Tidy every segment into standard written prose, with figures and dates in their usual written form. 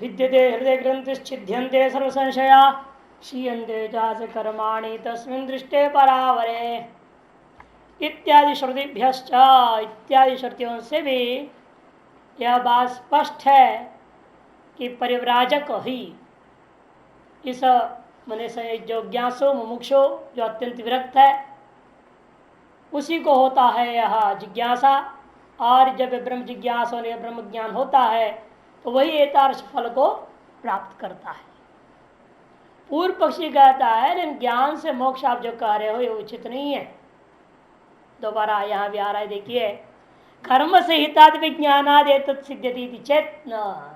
विद्यते हृदय ग्रंथिश्छिद्यन्ते सर्व संशया क्षीयन्ते चास कर्माणि तस्मिन् दृष्टे परावरे इत्यादि श्रुतिभ्यश्च इत्यादि श्रुतियों से भी यह बात स्पष्ट है कि परिव्राजक ही इस मने से जो ज्ञासो मुमुक्षो जो अत्यंत विरक्त है उसी को होता है यह जिज्ञासा। और जब ब्रह्म जिज्ञासा और ब्रह्म ज्ञान होता है तो वही एतार्श फल को प्राप्त करता है। पूर्व पक्षी कहता है लेकिन ज्ञान से मोक्ष आप जो कह रहे हो ये उचित नहीं है। दोबारा यहाँ भी आ रहा है, देखिए कर्म सहिताद विज्ञानाद एतत् सिद्ध्यति चेत न।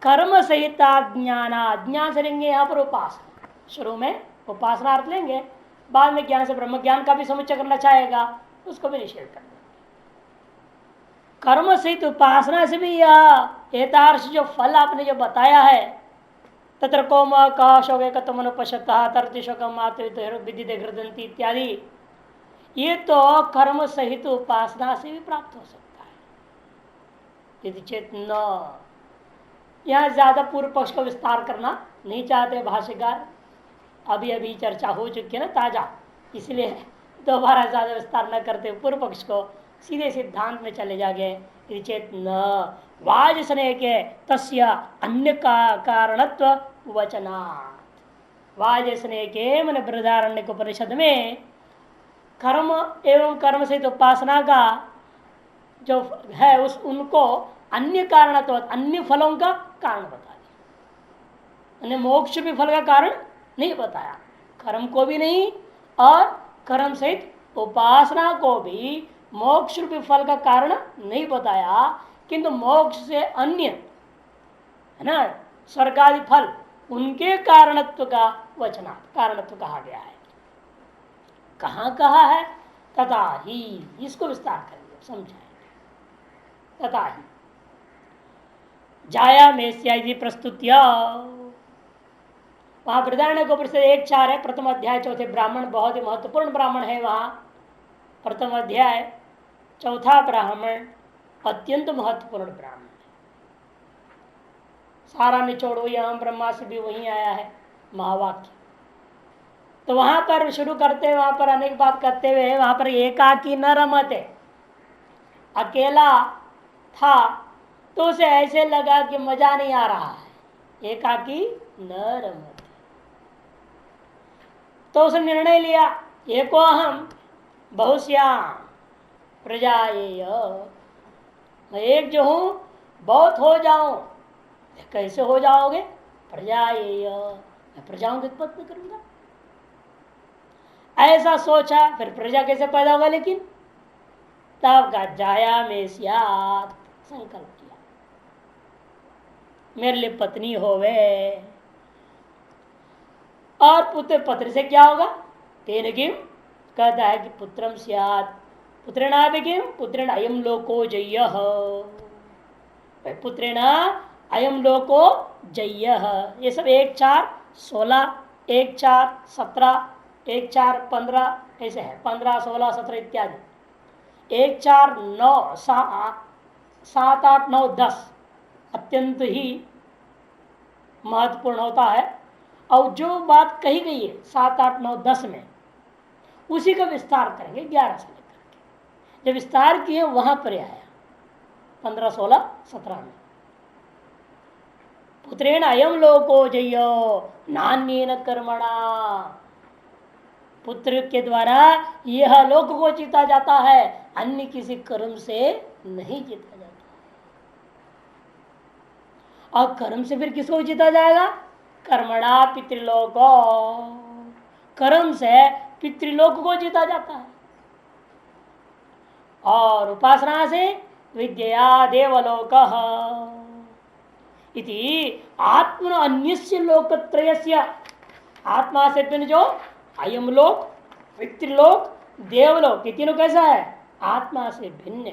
कर्म सहिता ज्ञान से लेंगे यहाँ पर उपासना, शुरू में उपासना अर्थ लेंगे, बाद में ज्ञान से ब्रह्म ज्ञान का भी समुच्चय करना चाहेगा उसको भी निषेध कर देंगे। कर्म सहित उपासना से भी यह एतार्श जो फल आपने जो बताया है तत्र कोम कह शोके कतमनुपश्यतः तरति शोकम विदिते घृदंती इत्यादि, ये तो कर्म सहित उपासना से भी प्राप्त हो सकता है यदि चेत न। यहाँ ज्यादा पूर्व पक्ष को विस्तार करना नहीं चाहते भाष्यकार, अभी अभी चर्चा हो चुकी है ना ताजा, इसलिए दोबारा ज्यादा विस्तार न करते पूर्व पक्ष को सीधे सिद्धांत में चले जागे। यदि चेत न वाज स्नेह के तस्य अन्य का कारणत्व वचनात्, वाज स्नेह के मन बृहदारण्यक उपनिषद में कर्म एवं कर्म से उपासना का जो है उस उनको अन्य कारणत्व अन्य फलों का कारण बता दिया। मोक्ष भी फल का कारण नहीं बताया, कर्म को भी नहीं और कर्म सहित उपासना को भी मोक्ष रूपी फल का कारण नहीं बताया, किंतु मोक्ष से अन्य है ना स्वर्गादि फल उनके कारणत्व का वचना कारणत्व कहा गया है। कहाँ कहा है? तथा ही, इसको विस्तार करेंगे समझाएंगे। तथा ही जाया में प्रस्तुतिया, वहां बृहदारण्यक उपनिषद 1:4 है, प्रथम अध्याय चौथे ब्राह्मण, बहुत ही महत्वपूर्ण ब्राह्मण है वहां। प्रथम अध्याय चौथा ब्राह्मण अत्यंत महत्वपूर्ण ब्राह्मण है। सारा निचोड़ यह ब्रह्मा से भी वही आया है महावाक्य। तो वहां पर शुरू करते वहां पर अनेक बात करते हुए वहां पर एकाकी न रमते, अकेला था तो उसे ऐसे लगा कि मजा नहीं आ रहा है, एकाकी न रमते, तो उसने निर्णय लिया एको अहम बहुश्याम प्रजा, मैं एक जो हूं बहुत हो जाऊं। कैसे हो जाओगे? प्रजा, मैं प्रजाओं की उत्पत्ति करूंगा। ऐसा सोचा, फिर प्रजा कैसे पैदा होगा? लेकिन तब का जाया में सियात संकल्प किया मेरे लिए पत्नी होवे, और पुत्र पत्र से क्या होगा? तेन किम कहता है कि पुत्रम सियात पुत्रेणा भी किम पुत्रेण अयम लोको जय्य, पुत्रेण अयम लोको जय्य। ये सब 1:4:16 1:4:17 1:4:15 ऐसे है, 15 16 17 इत्यादि। 1:4:9 7 8 9 10 अत्यंत ही महत्वपूर्ण होता है। और जो बात कही गई है 7 8 9 10 में उसी का विस्तार करेंगे 11 से लेकर के। जब विस्तार किए वहां पर आया 15 16 17 में, पुत्रेण अयम लोको जयो नान्येन कर्मणा, पुत्र के द्वारा यह लोक को जीता जाता है, अन्य किसी कर्म से नहीं जीता जाता। और कर्म से फिर किसको जीता जाएगा? कर्मणा पितृलोको, कर्म से पितृलोक को जीता जाता है। और उपासना से विद्या देवलोक इति आत्मन अन्यस्य लोकत्रयस्य, आत्मा से भिन्न जो अयम लोक पितृलोक देवलोक ये तीनों कैसा है? आत्मा से भिन्न है।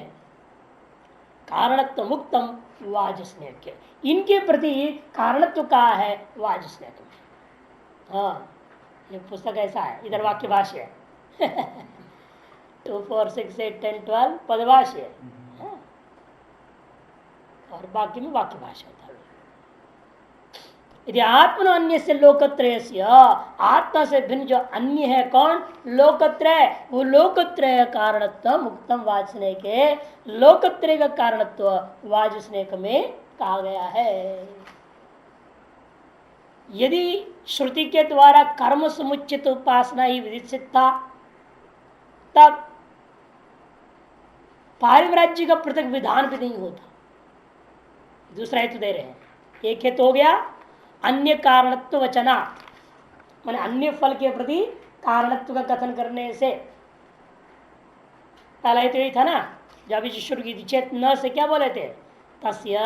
कारणत्व मुक्तम वाजस्नेह, इनके प्रति कारणत्व का है वाजस्नेह। हाँ, ये पुस्तक ऐसा है, इधर वाक्य भाष्य है 2 4 6 8 10 12 पदभाष्य है, और बाकी में वाक्य भाष्य होता है। यदि आत्मनो अन्य से लोकत्रय, आत्मा से भिन्न जो अन्य है कौन, लोकत्रय, वो लोकत्रय कारणत्व मुक्तम वाचने के लोकत्रय का कारणत्व वाचस्नेक में कहा गया है। यदि श्रुति के द्वारा कर्म समुचित उपासना ही विदित था, तब पारिव्राज्य का पृथक विधान भी नहीं होता। दूसरा हेतु दे रहे हैं, एक हेतु हो गया अन्य कारणत्व वचना, माने अन्य फल के प्रति कारणत्व का कथन करने से। पहला हेतु यही था ना, जब शुरू की चेत न से क्या बोले थे, तस्य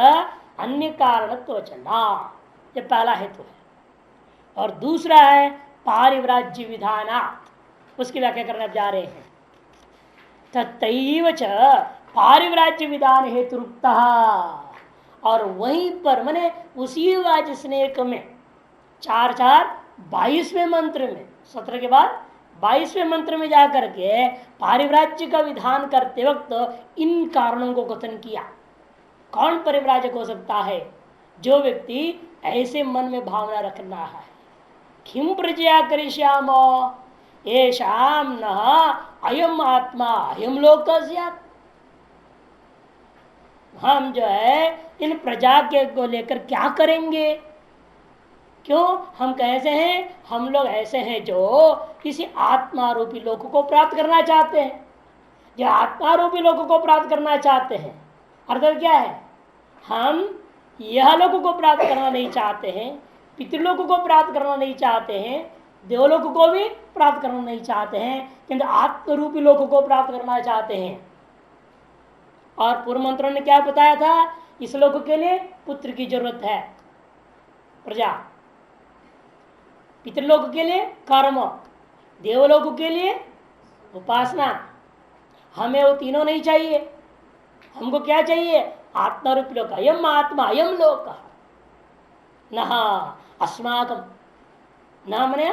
अन्य कारणत्व वचना, ये पहला हेतु है। और दूसरा है पारिव्राज्य विधानात्, उसकी व्याख्या करने जा रहे हैं। तथैव च पारिव्राज्य विधान हेतु रुक्ता, और वहीं पर माने उसी वाचस्नेक में 22वें मंत्र में 17 के बाद 22वें मंत्र में जाकर के पारिव्राज्य का विधान करते वक्त इन कारणों को कथन किया। कौन परिव्राजक हो सकता है, जो व्यक्ति ऐसे मन में भावना रखना है, किम प्रजया करिष्याम येषाम न अयम आत्मा अयम लोक स्यात्, हम जो है इन प्रजा के को लेकर क्या करेंगे, क्यों, हम कैसे हैं, हम लोग ऐसे हैं जो किसी आत्मा रूपी लोक को प्राप्त करना चाहते हैं। जो आत्मा रूपी लोक को प्राप्त करना चाहते हैं अर्थात क्या है, हम यह लोक को प्राप्त करना नहीं चाहते हैं, पितृलोक को प्राप्त करना नहीं चाहते हैं, देवलोक को भी प्राप्त करना नहीं चाहते हैं, किंतु आत्म रूपी लोक को प्राप्त करना चाहते हैं। और पूर्व मंत्रों ने क्या बताया था, इस लोक के लिए पुत्र की जरूरत है, प्रजा, पितृलोक के लिए कर्म, देवलोक के लिए उपासना। हमें वो तीनों नहीं चाहिए, हमको क्या चाहिए, आत्मा रूपी लोक, अयम आत्मा अयम लोक न अस्माकम, न मने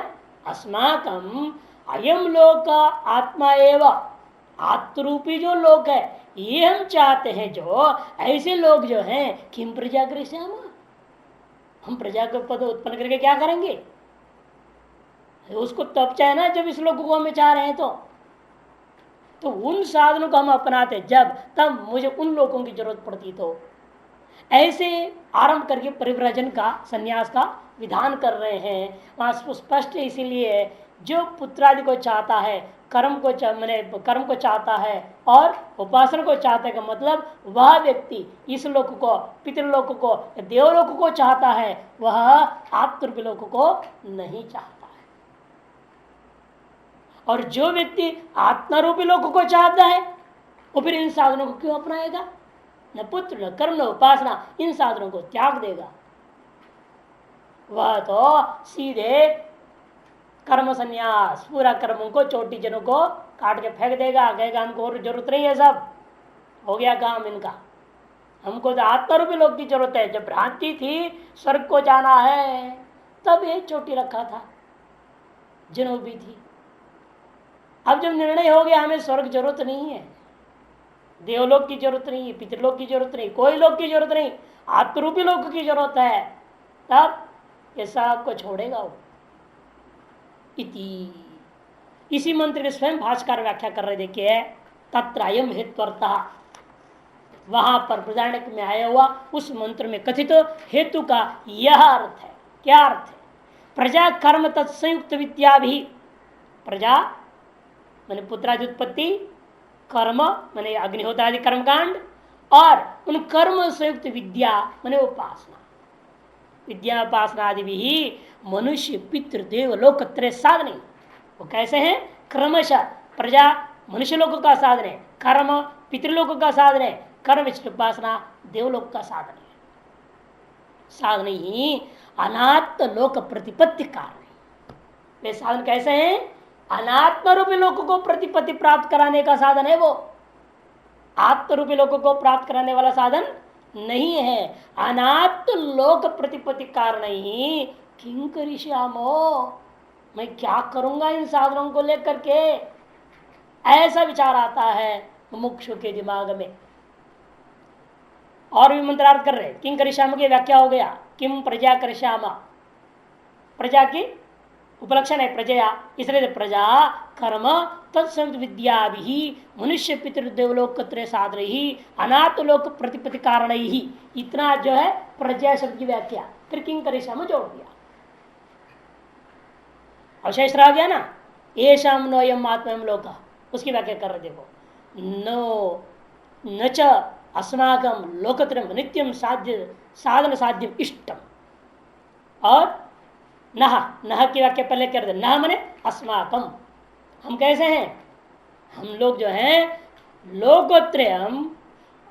अस्माकम अयम लोक आत्मा एवं, आत्मरूपी जो लोक है ये हम चाहते हैं। जो ऐसे लोग जो हैं किम प्रजा कृष्याम, हम प्रजा को पद उत्पन्न करके क्या करेंगे, उसको तब चाहे ना जब इस लोग को हमें चाह रहे हैं तो उन साधनों को हम अपनाते जब, तब मुझे उन लोगों की जरूरत पड़ती। तो ऐसे आरंभ करके परिव्रजन का संन्यास का विधान कर रहे हैं। वहां स्पष्ट इसीलिए जो पुत्रादि को चाहता है, कर्म को चाहता है और उपासना को चाहता है, का मतलब वह व्यक्ति इस लोक को, पितृलोक को, देवलोक को चाहता है, वह आत्मरूपी लोक को नहीं चाहता है। और जो व्यक्ति आत्मारूपी लोक को चाहता है वो फिर इन साधनों को क्यों अपनाएगा, न पुत्र न कर्म न उपासना, इन साधनों को त्याग देगा। वह तो सीधे कर्म संन्यास, पूरा कर्मों को, चोटी जनों को काट के फेंक देगा, कहेगा हमको और जरूरत नहीं है, सब हो गया काम इनका, हमको तो आत्मरूपी लोक की जरूरत है। जब भ्रांति थी स्वर्ग को जाना है तब ये चोटी रखा था, जनों भी थी। अब जब निर्णय हो गया हमें स्वर्ग जरूरत नहीं है, देवलोक की जरूरत नहीं है, पितृलोक की जरूरत नहीं, कोई लोक की जरूरत नहीं, आत्मरूपी लोक की जरूरत है, तब ये सब को छोड़ेगा वो। इसी मंत्र के स्वयं भाष्यकार व्याख्या कर रहे, देखिए तत्र अयम हेत्वर्थः, वहां पर बृहदारण्यक में आया हुआ उस मंत्र में कथित हेतु का यह अर्थ है। क्या अर्थ है, प्रजा कर्म तत्संयुक्त विद्या भी, प्रजा माने पुत्रादि उत्पत्ति, कर्म माने अग्निहोत्रादि कर्मकांड, और उन कर्म संयुक्त विद्या माने उपासना, विद्या उपासना आदि भी मनुष्य पितृ देव लोक त्रय साधन। वो कैसे हैं, क्रमशः प्रजा मनुष्य लोक का साधन है, कर्म पितृलोक का साधन है, कर्म उपासना देवलोक का साधन है। साधन ही अनात्म लोक प्रतिपत्ति कारण, वे साधन कैसे हैं, अनात्म रूपी लोक को प्रतिपत्ति प्राप्त कराने का साधन है। वो आत्म रूपी लोक को प्राप्त कराने वाला साधन नहीं है। अनात्म लोक प्रतिपत्ति कारण ही किं करिष्यामो, मैं क्या करूंगा इन साधनों को लेकर के, ऐसा विचार आता है मुमुक्षु के दिमाग में। और भी मंत्रार्थ कर रहे, किं करिष्याम की व्याख्या हो गया, किम प्रजा करिष्याम, प्रजा की उपलक्षण है प्रजया, इसलिए प्रजा कर्म तत्संग विद्या भी मनुष्य पितृदेवलोक साधन ही अनाथ लोक प्रतिपति कारण ही, इतना जो है प्रजा शब्द की व्याख्या फिर किंग करेशा में जोड़ दिया। अवशेष रह गया ना, ये शाम नो यम आत्मा लोक, उसकी व्याख्या कर रहे देखो। नो न च अस्माकम लोकत्रयम नित्यम साध्य साधन साध्यम इष्टम, और नह नह की व्याख्या पहले कर दे, नह मने अस्माकम, हम कैसे हैं, हम लोग जो हैं लोकोत्रयम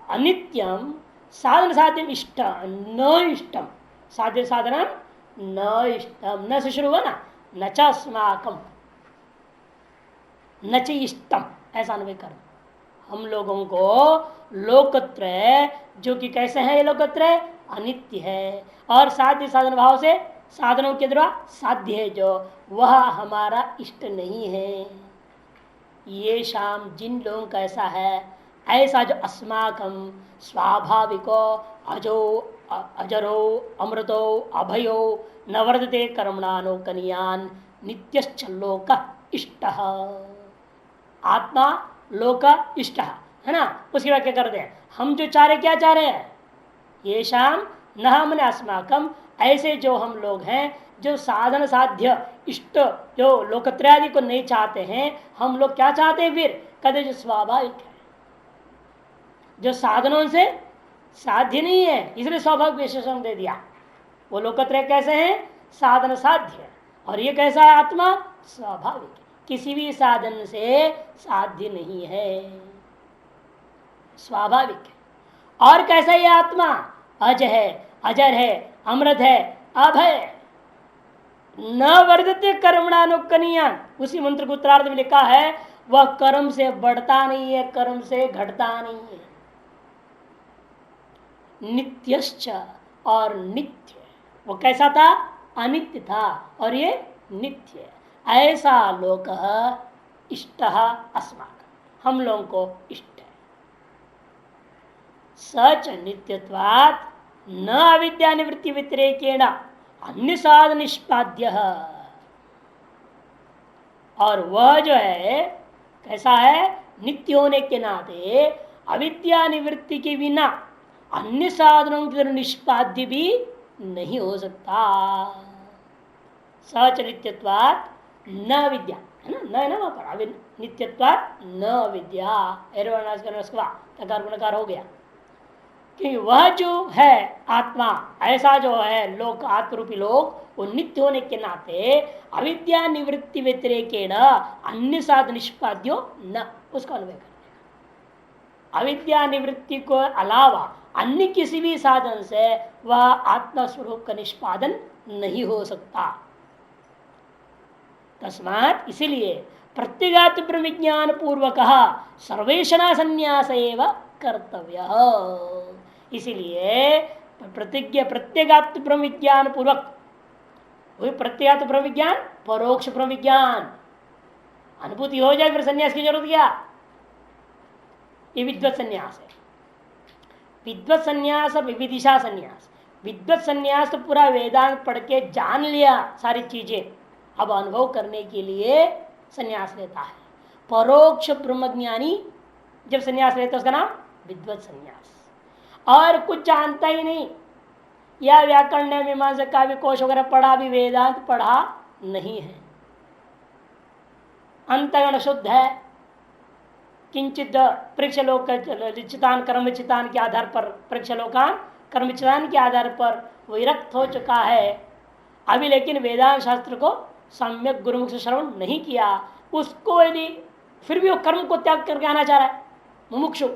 अनित्यम साधन साध्यम इष्ट न इष्टम, साध्य साधन न इष्टम, न से शुरू हुआ ना, न च अस्माकम न च इष्टम, ऐसा अनुभव कर। हम लोगों को लोकत्रय जो कि कैसे है, ये लोकत्रय अनित्य है और साध्य साधन भाव से साधनों के द्वारा साध्य है जो, वह हमारा इष्ट नहीं है। ये शाम जिन लोगों का ऐसा है, ऐसा जो अस्माकम स्वाभाविको अजो अजरो अमृतो अभयो न वर्धते कर्मणानो कनियान नित्यश्च लोक इष्ट, आत्मा लोक इष्ट है ना, उसकी व्याख्या करते हैं। हम जो चाह रहे क्या चाह रहे हैं, ये शाम न मन अस्माकम, ऐसे जो हम लोग हैं जो साधन साध्य इष्ट जो लोकत्रयादि को नहीं चाहते हैं, हम लोग क्या चाहते हैं फिर, कहते जो स्वाभाविक है, जो साधनों से साध्य नहीं है, इसलिए स्वाभाविक विशेषण दे दिया। वो लोकत्रय कैसे हैं, साधन साध्य, और ये कैसा है आत्मा, स्वाभाविक, किसी भी साधन से साध्य नहीं है, स्वाभाविक है। और कैसा ये आत्मा, अज है, अजर है, अमृत है, अभय, न वर्धते कर्मणानुकनियान, उसी मंत्र को उत्तरार्ध में लिखा है, वह कर्म से बढ़ता नहीं है, कर्म से घटता नहीं है। नित्यश्च, और नित्य, वो कैसा था, अनित्य था और ये नित्य, ऐसा लोक इष्ट अस्माकं, हम लोगों को इष्ट है। सच नित्यत्वात् न अविद्या निवृत्ति व्यतिरेकेण अन्य साधन निष्पाद्य, और वह जो है कैसा है, नित्य होने के नाते अविद्या निवृत्ति के बिना अन्य साधनों की निष्पाद्य भी नहीं हो सकता। सच नित्यत्वात् न विद्या है ना, न वहां पर नित्यत्वात् न विद्या, गुणकार हो गया कि वह जो है आत्मा, ऐसा जो है लोक आत्मरूपी लोक, वो नित्य होने के नाते अविद्या निवृत्ति व्यतिरेकेण अन्य साधन निष्पाद्यो न, उसका अनुभव कर, अविद्या निवृत्ति को अलावा अन्य किसी भी साधन से वह आत्मा स्वरूप का निष्पादन नहीं हो सकता। तस्मात् इसीलिए प्रत्यगात्म ब्रह्मज्ञान पूर्वक सर्वेषणा संन्यास एव कर्तव्य, इसीलिए प्रतिज्ञा प्रत्यगात्म ब्रह्म विज्ञान पूर्वक, वही प्रत्यगात्म ब्रह्म विज्ञान परोक्ष ब्रह्म विज्ञान अनुभूति हो जाए, फिर संन्यास की जरूरत क्या, ये विद्वत संन्यास है। विद्वत संन्यास और विविदिशा संन्यास, विद्वत संन्यास तो पूरा वेदांत पढ़ के जान लिया सारी चीजें, अब अनुभव करने के लिए संन्यास लेता है। परोक्ष ब्रह्मज्ञानी जब संन्यास लेता है उसका नाम विद्वत संन्यास, और कुछ जानता ही नहीं, या व्याकरण मीमांसा काव्य कोश वगैरह पढ़ा भी, वेदांत पढ़ा नहीं है, अंतगण शुद्ध है, किंचित परीक्षलोक चितान कर्म चितान के आधार पर, परीक्षलोकान कर्म चितान के आधार पर विरक्त हो चुका है अभी, लेकिन वेदांत शास्त्र को सम्यक गुरुमुख से श्रवण नहीं किया, उसको यदि फिर भी वो कर्म को त्याग करके आना चाह रहा है मुमुक्षु,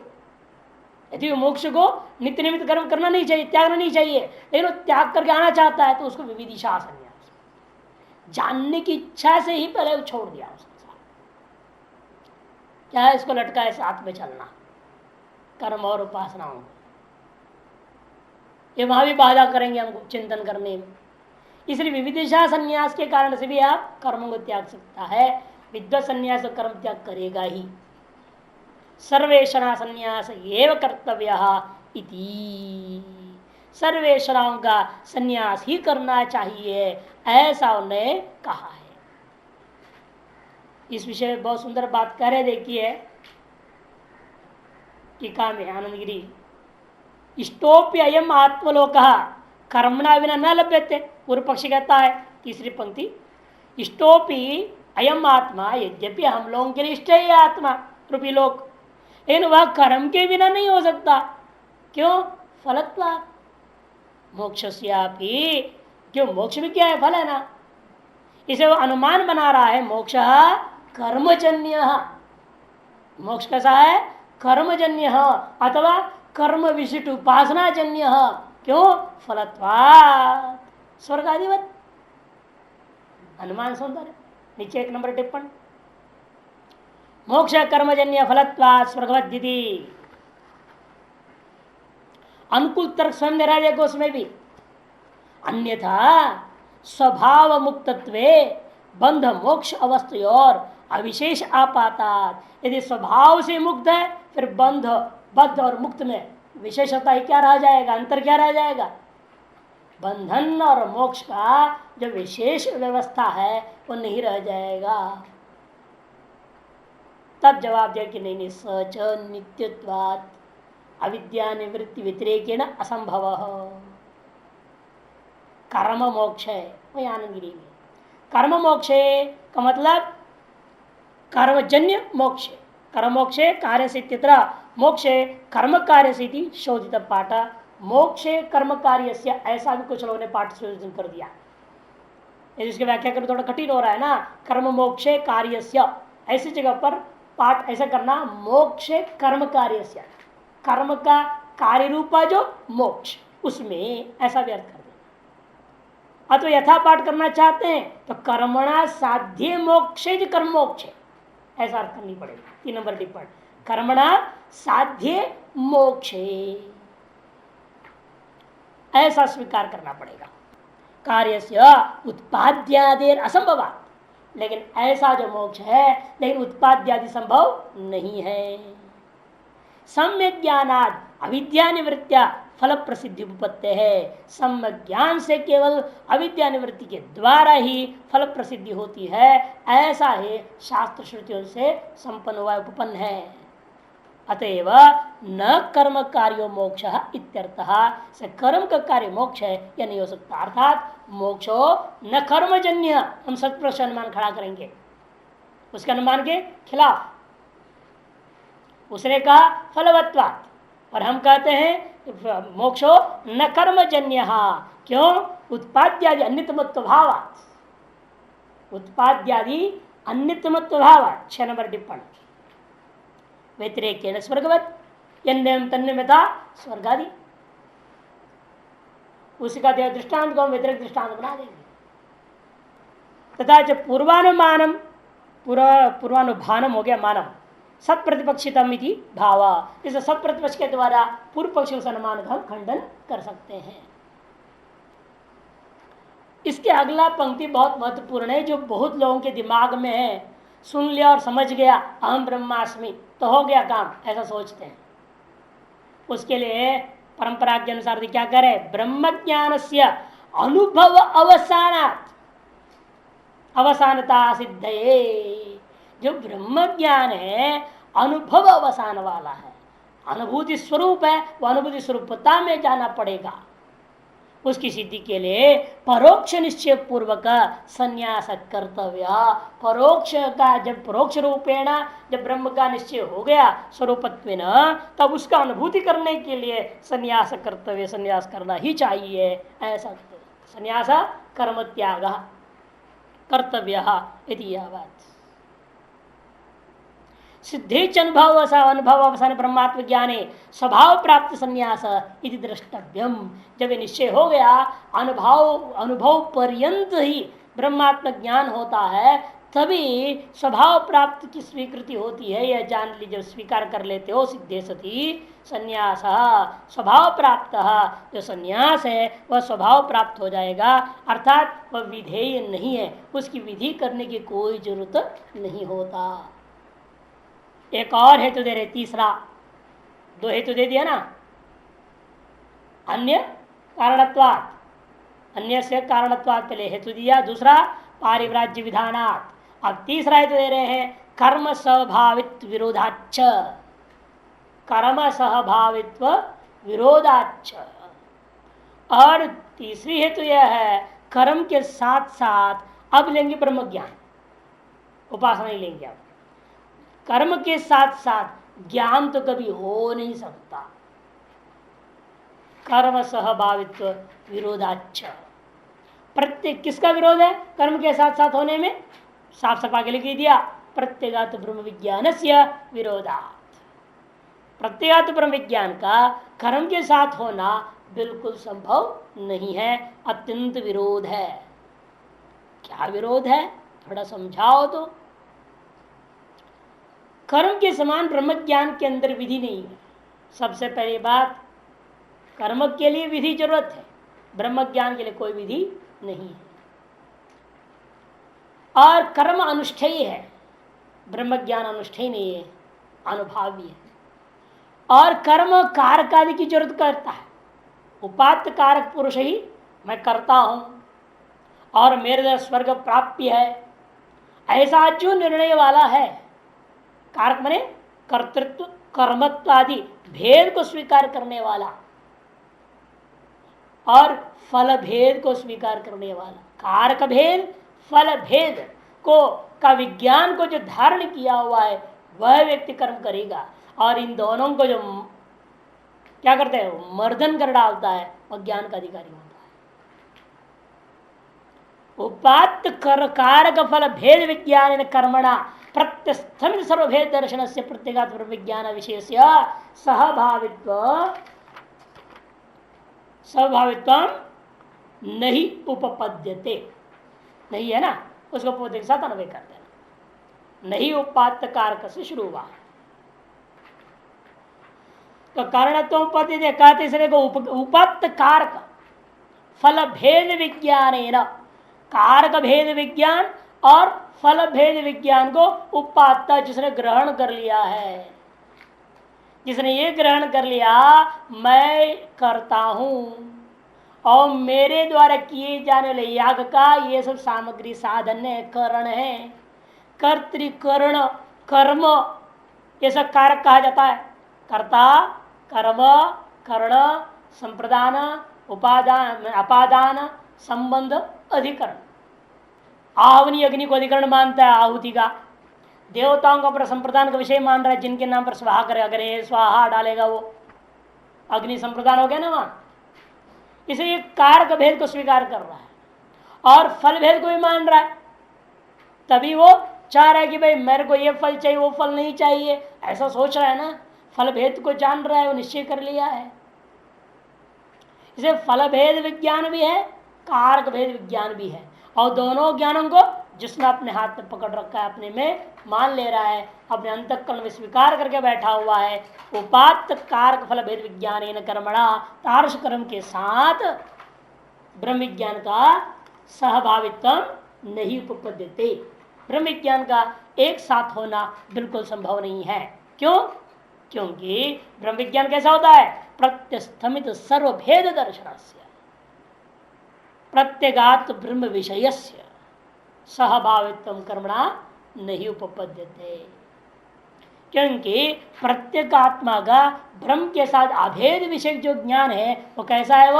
यदि मोक्ष को नित्य निमित्त कर्म करना नहीं चाहिए, त्यागना नहीं चाहिए, लेकिन वो त्याग करके आना चाहता है, तो उसको विविदिशा संन्यास, जानने की इच्छा से ही पहले वो छोड़ दिया उसने। क्या है, इसको लटका है साथ में चलना, कर्म और उपासनाओं, ये वहां भी बाधा करेंगे हमको चिंतन करने में। इसलिए विविदिशा संन्यास के कारण से भी आप कर्मों को त्याग सकता है, विद्वत संन्यास तो कर्म त्याग करेगा ही। सर्वेषणा संन्यास एव कर्तव्य इति, सर्वेश्वराओं का संन्यास ही करना चाहिए, ऐसा उन्हें कहा है। इस विषय में बहुत सुंदर बात कह रहे, देखिए टीका में आनंद गिरी, इष्टोप्य अयम आत्मलोक कर्मणा बिना न लभ्यते। पूर्व पक्षी कहता है तीसरी पंक्ति, इष्टोपि अयम आत्मा, यद्यपि हम लोगों के लिए इष्ट है आत्मा रूपी लोक, लेकिन वह कर्म के बिना नहीं हो सकता। क्यों? फलत्वा मोक्षस्यापि, क्यों? मोक्ष भी क्या है? फल है ना। इसे वो अनुमान बना रहा है, मोक्ष कर्मजन्य। मोक्ष कैसा है? कर्मजन्य अथवा कर्म विशिष्ट उपासनाजन्य। क्यों? फलत्वात् स्वर्ग आदिवत। अनुमान सुंदर है। नीचे 1 नंबर टिप्पण, मोक्ष कर्मजन्य फलत्वात् स्वर्गवद्दिति। अनुकूल तर्क स्वयं दे रहा है देखो उसमें भी, अन्यथा स्वभाव मुक्तत्वे बंध मोक्ष अवस्थयोर अविशेष आपातात। यदि स्वभाव से मुक्त है फिर बंध बद्ध और मुक्त में विशेषता ही क्या रह जाएगा? अंतर क्या रह जाएगा? बंधन और मोक्ष का जो विशेष व्यवस्था है वो नहीं रह जाएगा। तब जवाब दिया कि नहीं, सच नित्यत्वात् अविद्या निवृत्ति व्यतिरेकेण असंभव। कर्म मोक्ष है वही आनंदगिरी में। कर्म मोक्ष का मतलब कर्मजन्य मोक्ष। कर्म मोक्ष कार्य से मोक्ष कर्म कार्य से शोधित पाठ। मोक्ष कर्म कार्य से, ऐसा भी कुछ लोगों ने पाठ शोधन कर दिया। इसकी व्याख्या करो थोड़ा कठिन हो रहा है ना। कर्म मोक्ष कार्य से, ऐसी जगह पर पाठ ऐसा करना, मोक्ष कर्म कार्य से, कर्म का कार्य रूपा जो मोक्ष, उसमें ऐसा भी अर्थ कर देना। अथवा यथा पाठ करना चाहते हैं तो कर्मणा साध्य मोक्ष कर्म मोक्ष, ऐसा अर्थ करनी पड़ेगा। 3 नंबर टिप्पणी, कर्मणा साध्य मोक्ष, ऐसा स्वीकार करना पड़ेगा। कार्य से उत्पाद्यादेर असंभवात्, लेकिन ऐसा जो मोक्ष है लेकिन उत्पाद्यादि संभव नहीं है। सम्यक ज्ञानाद अविद्या निवृत्त्या फल प्रसिद्धि उपपत्ति है। सम्यक ज्ञान से केवल अविद्या निवृत्ति के द्वारा ही फल प्रसिद्धि होती है, ऐसा ही शास्त्र श्रुतियों से संपन्न हुआ उपपन्न है। अतएव न कर्म कार्यो मोक्ष इत्यर्थः, से कर्म का कार्य मोक्ष है या नहीं हो सकता। अर्थात मोक्षो न कर्मजन्य, हम सत्प्रश्न अनुमान खड़ा करेंगे उसके अनुमान के खिलाफ। उसने कहा फलवत्वात्, और हम कहते हैं मोक्षो न कर्मजन्य। क्यों? उत्पाद्यादि अन्यतमत्व भावात्, उत्पाद्यादि अन्यतमत्व भावात्। 6 नंबर टिप्पणी, व्यतिरेकेण स्वर्गवत्, यन्यम तन्य में था स्वर्गादि। उसका दृष्टांत को हम व्यतिरिक्त दृष्टांत बना देंगे। तथा जब पूर्वानुमानम, पूर्वानुभानम हो गया मानव, सत्प्रतिपक्षितम इति भावा, इस सत्प्रतिपक्ष के द्वारा पूर्व पक्षी उस अनुमान का हम खंडन कर सकते हैं। इसके अगला पंक्ति बहुत महत्वपूर्ण है, जो बहुत लोगों के दिमाग में है। सुन लिया और समझ गया अहम ब्रह्मास्मि तो हो गया काम, ऐसा सोचते हैं। उसके लिए परंपरा के अनुसार क्या करे? ब्रह्म ज्ञान से अनुभव अवसानात्, अवसानता सिद्धये। जो ब्रह्म ज्ञान है अनुभव अवसान वाला है, अनुभूति स्वरूप है, वह अनुभूति स्वरूपता में जाना पड़ेगा। उसकी सिद्धि के लिए परोक्ष निश्चय पूर्वक संन्यास कर्तव्य। परोक्ष का जब परोक्ष रूपेण जब ब्रह्म का निश्चय हो गया स्वरूपत्वेन, तब उसका अनुभूति करने के लिए संन्यास कर्तव्य, संन्यास करना ही चाहिए। ऐसा संन्यास कर्म त्याग कर्तव्य इति यह बात। सिद्धेच अनुभव अवसान ब्रह्मात्म ज्ञाने स्वभाव प्राप्त संन्यास इति द्रष्टव्यम। जब ये निश्चय हो गया, अनुभव पर्यंत ही ब्रह्मात्म ज्ञान होता है, तभी स्वभाव प्राप्त की स्वीकृति होती है। यह जान लीजिए, स्वीकार कर लेते हो सिद्धे सती संन्यास स्वभाव प्राप्त। जो संन्यास है वह स्वभाव प्राप्त हो जाएगा, अर्थात वह विधेय नहीं है, उसकी विधि करने की कोई जरूरत नहीं होता। एक और हेतु दे रहे, तीसरा। 2 हेतु दे दिया ना, अन्य कारणत्वात्, अन्य से कारणत्वात् पहले हेतु दिया, दूसरा पारिव्राज्य विधानात्, अब तीसरा हेतु दे रहे हैं कर्म स्वभावित्व विरोधाच्च, कर्म सहभावित्व विरोधाच्च। और तीसरी हेतु यह है कर्म के साथ साथ अब लेंगे ब्रह्म ज्ञान, उपासना ही लेंगे। अब कर्म के साथ साथ ज्ञान तो कभी हो नहीं सकता। कर्म सहभावित्व विरोधाच्च, प्रत्येक किसका विरोध है कर्म के साथ साथ होने में? साफ सफा के लिख दिया, प्रत्येगात ब्रह्म विज्ञान से विरोधात्, प्रत्येगात ब्रह्म विज्ञान का कर्म के साथ होना बिल्कुल संभव नहीं है, अत्यंत विरोध है। क्या विरोध है थोड़ा समझाओ तो। कर्म के समान ब्रह्म ज्ञान के अंदर विधि नहीं है। सबसे पहली बात, कर्म के लिए विधि जरूरत है, ब्रह्म ज्ञान के लिए कोई विधि नहीं है। और कर्म अनुष्ठेय है, ब्रह्म ज्ञान अनुष्ठेय नहीं है, अनुभवी है। और कर्म कारक आदि की जरूरत करता है, उपात्त कारक पुरुष ही मैं करता हूं और मेरे स्वर्ग प्राप्ति है, ऐसा जो निर्णय वाला है, कारक माने कर्तृत्व कर्मत्व आदि भेद को स्वीकार करने वाला और फल भेद को स्वीकार करने वाला, कारक भेद फल भेद को का विज्ञान को जो धारण किया हुआ है वह व्यक्ति कर्म करेगा। और इन दोनों को जो क्या करते हैं मर्दन कर डालता है वह ज्ञान का अधिकारी होता है। उपात्त कारक फल भेद विज्ञान कर्मणा प्रत्यस्थमित सर्वभेद दर्शन से प्रत्येगात्म विज्ञान विषय सहभावित्व नहीं उपपद्यते, नहीं है ना, उसको पौधे के साथ अन्वय कर देना। नहीं उपात्त कारक से शुरू हुआ तो कारणत्व पद्यते कहते इसलिए को उपात्त कारक फल भेद विज्ञान, कारक भेद विज्ञान और फल भेद विज्ञान को उपात्त जिसने ग्रहण कर लिया है, जिसने ये ग्रहण कर लिया मैं करता हूं और मेरे द्वारा किए जाने वाले याग का ये सब सामग्री साधन है, करण है, कर्तृकरण कर्म ये सब कारक कहा जाता है। कर्ता कर्म करण संप्रदान उपादान अपादान संबंध अधिकरण। आवनी अग्नि को अधिकरण मानता है आहुति का, देवताओं को अपना संप्रदान का विषय मान रहा है, जिनके नाम पर स्वाहा करे, अगर ये स्वाहा डालेगा वो अग्नि संप्रदान हो गया ना वहां। इसे ये कारक भेद को स्वीकार कर रहा है और फल भेद को भी मान रहा है, तभी वो चाह रहा है कि भाई मेरे को ये फल चाहिए वो फल नहीं चाहिए, ऐसा सोच रहा है ना, फल भेद को जान रहा है, वो निश्चय कर लिया है। इसे फल भेद विज्ञान भी है, कारक भेद विज्ञान भी है, और दोनों ज्ञानों को जिसने अपने हाथ में पकड़ रखा है, अपने में मान ले रहा है, अपने अंतःकरण में स्वीकार करके बैठा हुआ है। उपात्त कारक फल भेद विज्ञान कर्मणा, तार्श कर्म के साथ ब्रह्म विज्ञान का सहभावित्व नहीं उपपद्यते, ब्रह्म विज्ञान का एक साथ होना बिल्कुल संभव नहीं है। क्यों? क्योंकि ब्रह्म विज्ञान कैसा होता है? प्रत्यस्थमित सर्वभेद दर्शनस्य प्रत्यगात ब्रह्म विषयस्य सहभावित्व कर्मणा नहीं उपपद्यते। क्योंकि प्रत्येगात्मा का ब्रह्म के साथ अभेद विषय जो ज्ञान है वो कैसा है?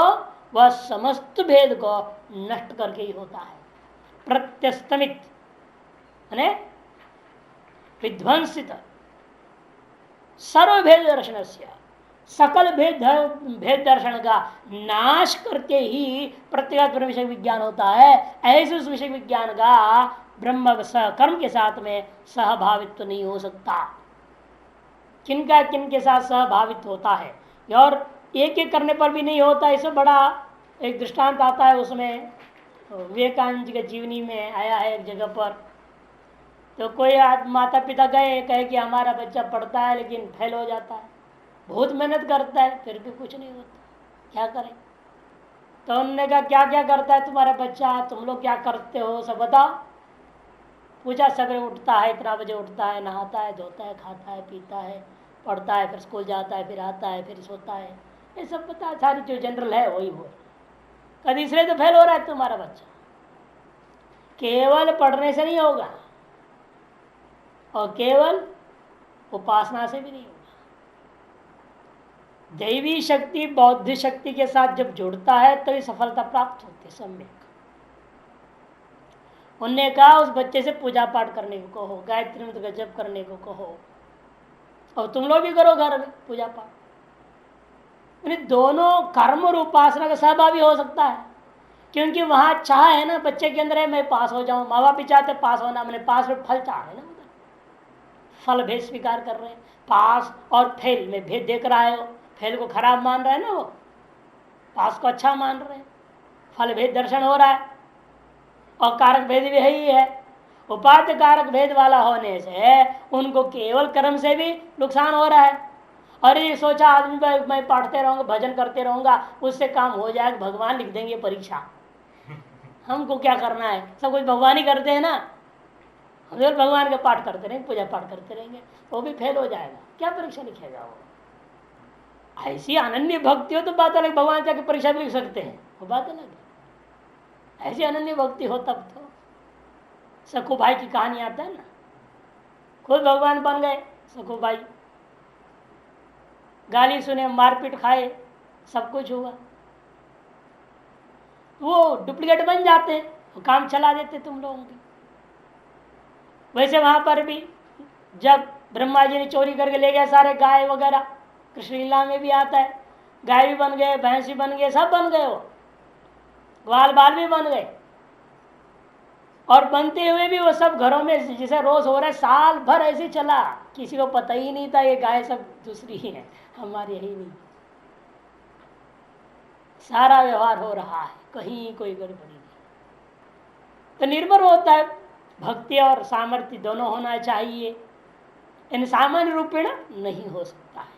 वह समस्त भेद को नष्ट करके ही होता है। प्रत्यस्तमित विध्वंसित सर्वभेद दर्शन से सकल भेद दर्शन का नाश करके ही प्रत्येक ब्रह्म विषय विज्ञान होता है। ऐसे उस विषय विज्ञान का ब्रह्म कर्म के साथ में सहभावित्व तो नहीं हो सकता। किनका किनके साथ सहभावित्व होता है और एक एक करने पर भी नहीं होता। इससे बड़ा एक दृष्टांत आता है, उसमें विवेकानंद जी के जीवनी में आया है एक जगह पर। तो कोई माता पिता गए, कहे कि हमारा बच्चा पढ़ता है लेकिन फेल हो जाता है, बहुत मेहनत करता है फिर भी कुछ नहीं होता, क्या करें? तो उन्होंने कहा क्या क्या करता है तुम्हारा बच्चा, तुम लोग क्या करते हो सब बताओ। पूछा, सवेरे उठता है, इतना बजे उठता है, नहाता है, धोता है, खाता है, पीता है, पढ़ता है, फिर स्कूल जाता है, फिर आता है, फिर सोता है, ये सब पता, सारी जो जनरल है वही हो। तीसरे तो फेल हो रहा है तुम्हारा बच्चा। केवल पढ़ने से नहीं होगा और केवल उपासना से भी नहीं होगा। दैवी शक्ति बौद्ध शक्ति के साथ जब जुड़ता है तभी सफलता प्राप्त होती है। सम्यक उनने कहा उस बच्चे से पूजा पाठ करने को कहो, गायत्री मंत्र का जप करने को कहो, और तुम लोग भी करो घर में पूजा पाठ। दोनों कर्म और उपासना का सहभागी हो सकता है, क्योंकि वहां चाह है ना बच्चे के अंदर है मैं पास हो जाऊं, माँ बाप भी चाहते पास होना, मैंने पास में फल चाह रहे ना, फल भेद स्वीकार कर रहे हैं। पास और फेल में भेद देख रहा है, वो फेल को खराब मान रहा है ना, वो पास को अच्छा मान रहे हैं, फल भेद दर्शन हो रहा है। और कारक भेद भी यही है, उपाध्य कारक भेद वाला होने से उनको केवल कर्म से भी नुकसान हो रहा है। और ये सोचा आदमी मैं पढ़ते रहूंगा भजन करते रहूंगा उससे काम हो जाएगा, भगवान लिख देंगे परीक्षा, हमको क्या करना है, सब कुछ भगवान ही करते हैं ना, हम केवल भगवान का पाठ करते रहेंगे, पूजा पाठ करते रहेंगे, वो भी फेल हो जाएगा, क्या परीक्षा लिखेगा वो। ऐसी अनन्य भक्ति हो तो बात अलग, भगवान जाके परीक्षा भी लिख सकते हैं, वो बात अलग है। ऐसी अनन्य भक्ति हो तब तो। सखू भाई की कहानी आता है ना, खुद भगवान बन गए सखू भाई, गाली सुने मारपीट खाए सब कुछ हुआ, वो डुप्लीकेट बन जाते हैं, वो काम चला देते तुम लोगों की। वैसे वहां पर भी जब ब्रह्मा जी ने चोरी करके ले गया सारे गाय वगैरह, कृष्ण लीला में भी आता है, गाय भी बन गए, भैंस भी बन गए, सब बन गए, वो ग्वाल बाल भी बन गए। और बनते हुए भी वो सब घरों में जैसे रोज हो रहा है, साल भर ऐसे चला, किसी को पता ही नहीं था ये गाय सब दूसरी ही है, हमारी ही नहीं। सारा व्यवहार हो रहा है, कहीं कोई गड़बड़ी नहीं। तो निर्भर होता है, भक्ति और सामर्थ्य दोनों होना चाहिए, इन सामान्य रूपेण नहीं हो सकता है।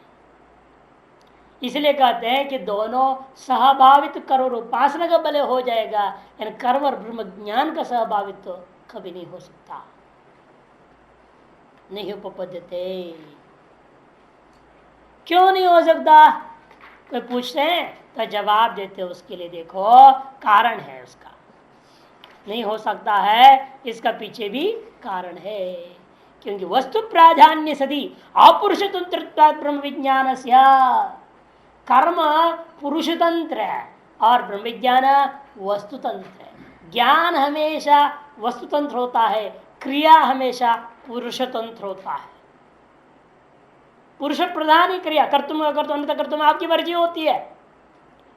इसलिए कहते हैं कि दोनों सहभावित करो, उपासना का बल हो जाएगा, इन कर्म और ब्रह्म ज्ञान का सहभावित्व तो कभी नहीं हो सकता, नहीं उपपद्यते। क्यों नहीं हो सकता, कोई पूछते हैं तो जवाब देते हो उसके लिए, देखो कारण है उसका, नहीं हो सकता है, इसका पीछे भी कारण है। क्योंकि वस्तु प्राधान्य सदी अपुरुष तंत्र ब्रह्म विज्ञान कर्म पुरुष तंत्र है और ब्रह्म विज्ञान वस्तु तंत्र है। ज्ञान हमेशा वस्तु तंत्र होता है, क्रिया हमेशा पुरुष तंत्र होता है। पुरुष प्रधान ही क्रिया, कर्तुम कर्तुम आपकी मर्जी होती है,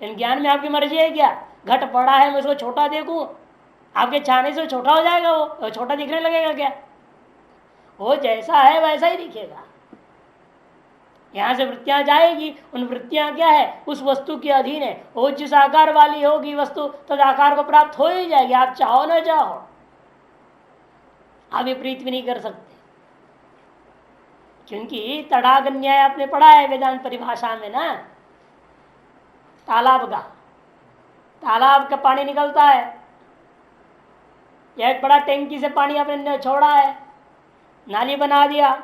इन ज्ञान में आपकी मर्जी है क्या? घट पड़ा है मैं उसको छोटा देखूं, आपके छाने से छोटा हो जाएगा, वो छोटा दिखने लगेगा क्या? वो जैसा है वैसा ही दिखेगा। यहां से वृत्तियां जाएगी, उन वृत्तियां क्या है, उस वस्तु के अधीन है, वो जिस आकार वाली होगी वस्तु तो आकार को प्राप्त हो ही जाएगी, आप चाहो ना चाहो, आप विपरीत भी नहीं कर सकते। क्योंकि तड़ाग न्याय आपने पढ़ा है वेदांत परिभाषा में ना, तालाब का पानी निकलता है, एक बड़ा टैंकी से पानी आपने छोड़ा है, नाली बना दिया,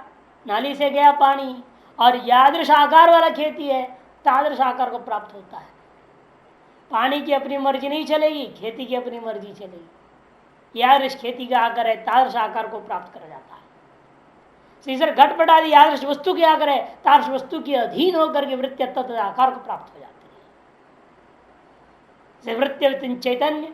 नाली से गया पानी, और यादृश आकार वाला खेती है, तादृश आकार को प्राप्त होता है। पानी की अपनी मर्जी नहीं चलेगी, खेती की अपनी मर्जी चलेगी। यादृश खेती का आकार है, तादृश आकार को प्राप्त कर जाता है। सीसर घट पटा दी, यादृश वस्तु की आकार है, तादृश वस्तु के अधीन होकर के वृत्ति तत्व आकार को प्राप्त हो जाती है। वृत्ति चैतन्य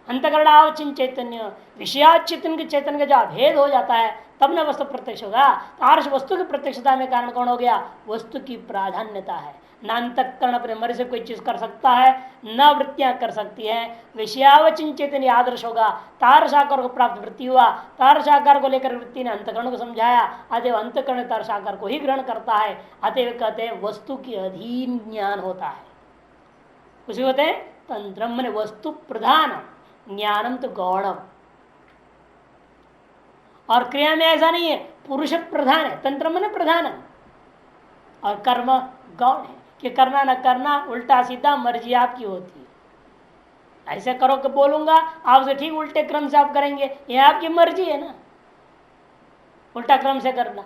अंतकरणावचिन चैतन्य विषयाचितन के चैतन्य का जो अभेद हो जाता है तब न वस्तु प्रत्यक्ष होगा। तारस वस्तु की प्रत्यक्षता में कारण कौन हो गया? वस्तु की प्राधान्यता है। न अंतकरण अपने मर्जी से कोई चीज कर सकता है, न वृत्तियां कर सकती है। विषयावचिन चैतन्य आदर्श होगा, तारस आकार को प्राप्त वृत्ति हुआ, तारस आकार को लेकर वृत्ति ने अंतकरण को समझाया, अतएव अंतकरण तारस आकार को ही ग्रहण करता है। अतएव कहते हैं वस्तु के अधीन ज्ञान होता है, उसे कहते हैं तंत्र, मन वस्तु प्रधान, ज्ञानम तो गौणम। और क्रिया में ऐसा नहीं है, पुरुष प्रधान है, तंत्र मन प्रधान है, और कर्म गौण है कि करना न करना उल्टा सीधा मर्जी आपकी होती है। ऐसे करो कि बोलूंगा आपसे ठीक उल्टे क्रम से आप करेंगे, ये आपकी मर्जी है ना, उल्टा क्रम से करना।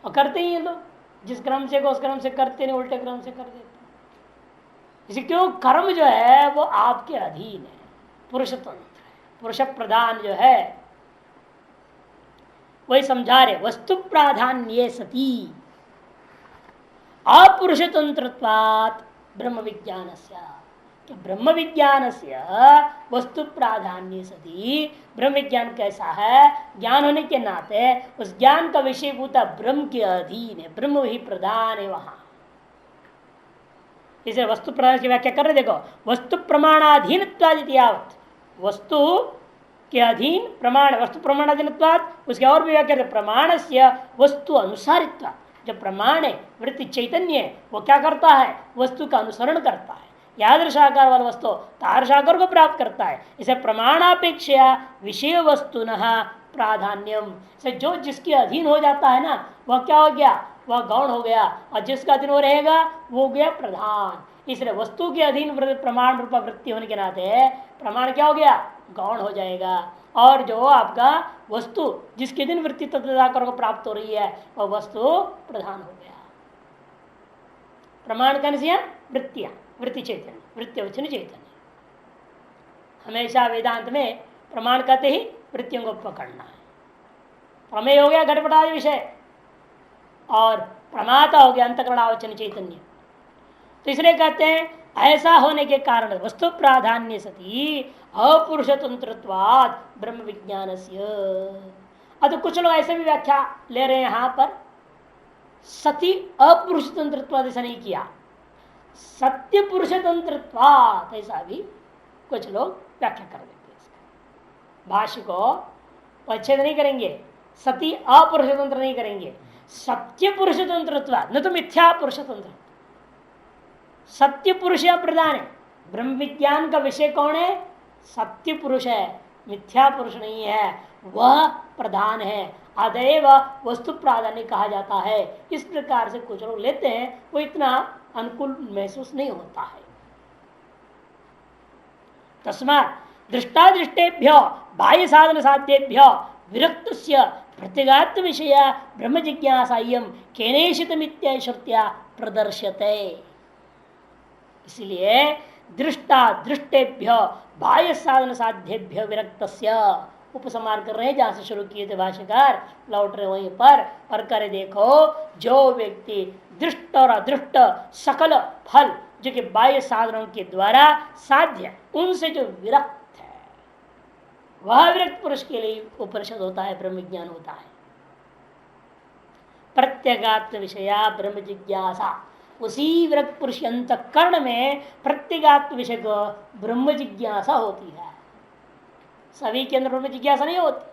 और करते ही लोग जिस क्रम से को उस क्रम से करते नहीं, उल्टे क्रम से कर देते। इसे क्यों, कर्म जो है वो आपके अधीन है, पुरुष तंत्र है, पुरुष प्रधान जो है वही समझा रहे। वस्तु प्राधान्य सती अपुरुष तंत्रत्वात् ब्रह्म विज्ञान, ब्रह्म विज्ञान से वस्तु प्राधान्य सती, ब्रह्म विज्ञान कैसा है, ज्ञान होने के नाते उस ज्ञान का विषयभूता ब्रह्म के अधीन है, ब्रह्म ही प्रधान है वहां। इसे वस्तु प्रधान की व्याख्या कर रहे, देखो वस्तु प्रमाणाधीन, वस्तु के अधीन प्रमाण, वस्तु प्रमाणाधीन, उसके और भी व्याख्या प्रमाण से वस्तु अनुसारित्व, जब प्रमाण है वृत्ति चैतन्य है वो क्या करता है, वस्तु का अनुसरण करता है, यादृशाकार वाला वस्तु तादृशाकार को प्राप्त करता है। इसे प्रमाणापेक्षा विषय वस्तु न प्राधान्यम से, जो जिसके अधीन हो जाता है ना वह क्या हो गया, वह गौण हो गया, और जिसका अधीन वो रहेगा वो हो गया प्रधान। इसलिए वस्तु के अधीन प्रमाण रूपा वृत्ति होने के नाते प्रमाण क्या हो गया, गौण हो जाएगा। और जो आपका वस्तु जिसके दिन वृत्ति तत्वकर को प्राप्त हो रही है वह वस्तु प्रधान हो गया। प्रमाण करने से वृत्तियां, वृत्ति चैतन्य, वृत्ति वचन चैतन्य। हमेशा वेदांत में प्रमाण कहते ही वृत्तियों को पकड़ना है। प्रमेय हो गया घटपटादि विषय, और प्रमाता हो गया अंतःकरणावचन चैतन्य। तो इसलिए कहते हैं ऐसा होने के कारण वस्तु प्राधान्य सती अपुरुष तंत्रत्वाद ब्रह्म विज्ञान। अब तो कुछ लोग ऐसे भी व्याख्या ले रहे हैं यहाँ पर, सती अपुरुष तंत्रत्वाद ऐसा नहीं किया, सत्य पुरुष तंत्रत्वाद ऐसा भी कुछ लोग व्याख्या कर देते हैं। भाष्य को परिच्छेद नहीं करेंगे, सती अपुरुष तंत्र नहीं करेंगे, सत्य पुरुष तंत्रत्वाद, न तो मिथ्या पुरुष तंत्र। सत्य पुरुष या प्रधान है, ब्रह्म विज्ञान का विषय कौन है, सत्य पुरुष है, मिथ्या पुरुष नहीं है, वह प्रधान है, अतएव वस्तु प्राधान्य कहा जाता है। इस प्रकार से कुछ लोग लेते हैं, वो इतना अनुकूल महसूस नहीं होता है। तस्मात् दृष्टादृष्टेभ्यो बाह्य साधन साध्येभ्यो विरक्त प्रत्यगात्म विषय ब्रह्म जिज्ञासायम केनेशितमित्य श्रुत्या प्रदर्श्यते। इसलिए दृष्टा दृष्टेभ्य बाह्य साधन साध्येभ्य विरक्त, उपसंहार कर रहे हैं जहां से शुरू किए थे भाष्यकार, लौट रहे वहीं पर। और करे देखो, जो व्यक्ति दृष्ट और अदृष्ट सकल फल जो कि बाह्य साधनों के द्वारा साध्य, उनसे जो विरक्त है, वह विरक्त पुरुष के लिए उपनिषद होता है, ब्रह्म ज्ञान होता है। प्रत्यगात्म विषया ब्रह्म जिज्ञासा, उसी विरक्त पुरुष अंतःकरण में प्रत्यगात्म विषय को ब्रह्म जिज्ञासा होती है। सभी के अंदर ब्रह्म जिज्ञासा नहीं होती।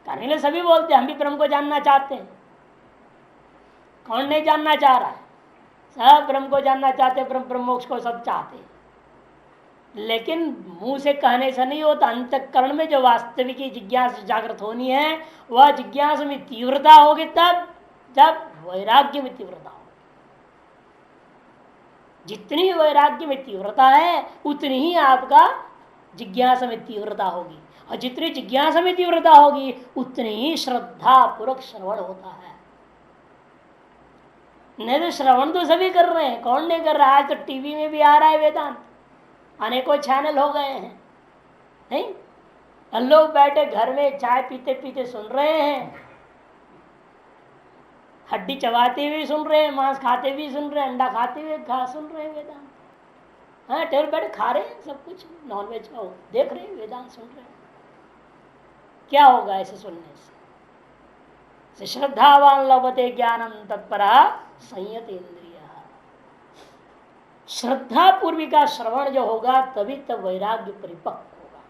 कहने के लिए सभी बोलते हैं हम भी ब्रह्म को जानना चाहते हैं। कौन नहीं जानना चाह रहा है, सब ब्रह्म को जानना चाहते हैं, ब्रह्म मोक्ष को सब चाहते हैं। लेकिन मुंह से कहने से नहीं होता, अंतःकरण में जो वास्तविक जिज्ञासा जागृत होनी है, वह जिज्ञासा में तीव्रता होगी तब जब वैराग्य में तीव्रता हो। जितनी वैराग्य में तीव्रता है उतनी ही आपका जिज्ञासा में तीव्रता होगी, और जितनी जिज्ञासा में तीव्रता होगी उतनी ही श्रद्धा पूर्वक श्रवण होता है। नहीं तो श्रवण तो सभी कर रहे हैं, कौन नहीं कर रहा है। आज तो टीवी में भी आ रहा है वेदांत, अनेकों चैनल हो गए हैं, नहीं? लोग बैठे घर में चाय पीते पीते सुन रहे हैं, हड्डी चबाते हुए सुन रहे हैं, मांस खाते हुए सुन रहे हैं, अंडा खाते हुए सुन रहे हैं वेदांत। हाँ, टेबल बैठे खा रहे हैं सब कुछ, नॉनवेज का देख रहे हैं, वेदांत सुन रहे हैं। क्या होगा ऐसे सुनने से? श्रद्धावान लभते ज्ञानम तत्परा संयत इंद्रिय। श्रद्धा पूर्वी का श्रवण जो होगा तभी तब वैराग्य परिपक्व होगा।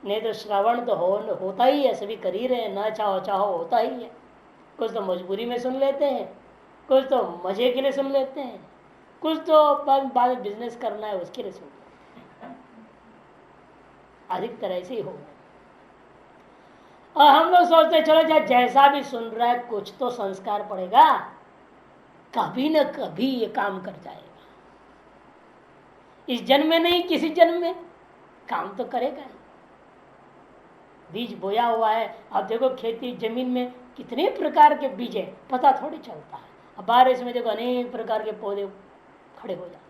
नहीं तो श्रवण तो होता ही है, सभी कर ही रहे हैं, न चाहो चाहो होता ही है। कुछ तो मजबूरी में सुन लेते हैं, कुछ तो मजे के लिए सुन लेते हैं, कुछ तो बाद बिजनेस करना है उसके लिए सुन लेते हैं। अधिकतर ऐसे ही होगा। और हम लोग सोचते चलो चाहे जैसा भी सुन रहा है कुछ तो संस्कार पड़ेगा, कभी न कभी ये काम कर जाएगा। इस जन्म में नहीं किसी जन्म में काम तो करेगा ही। बीज बोया हुआ है, अब देखो खेती जमीन में कितने प्रकार के बीज है पता थोड़ी चलता है। अब बारिश में देखो अनेक प्रकार के पौधे खड़े हो जाते हैं,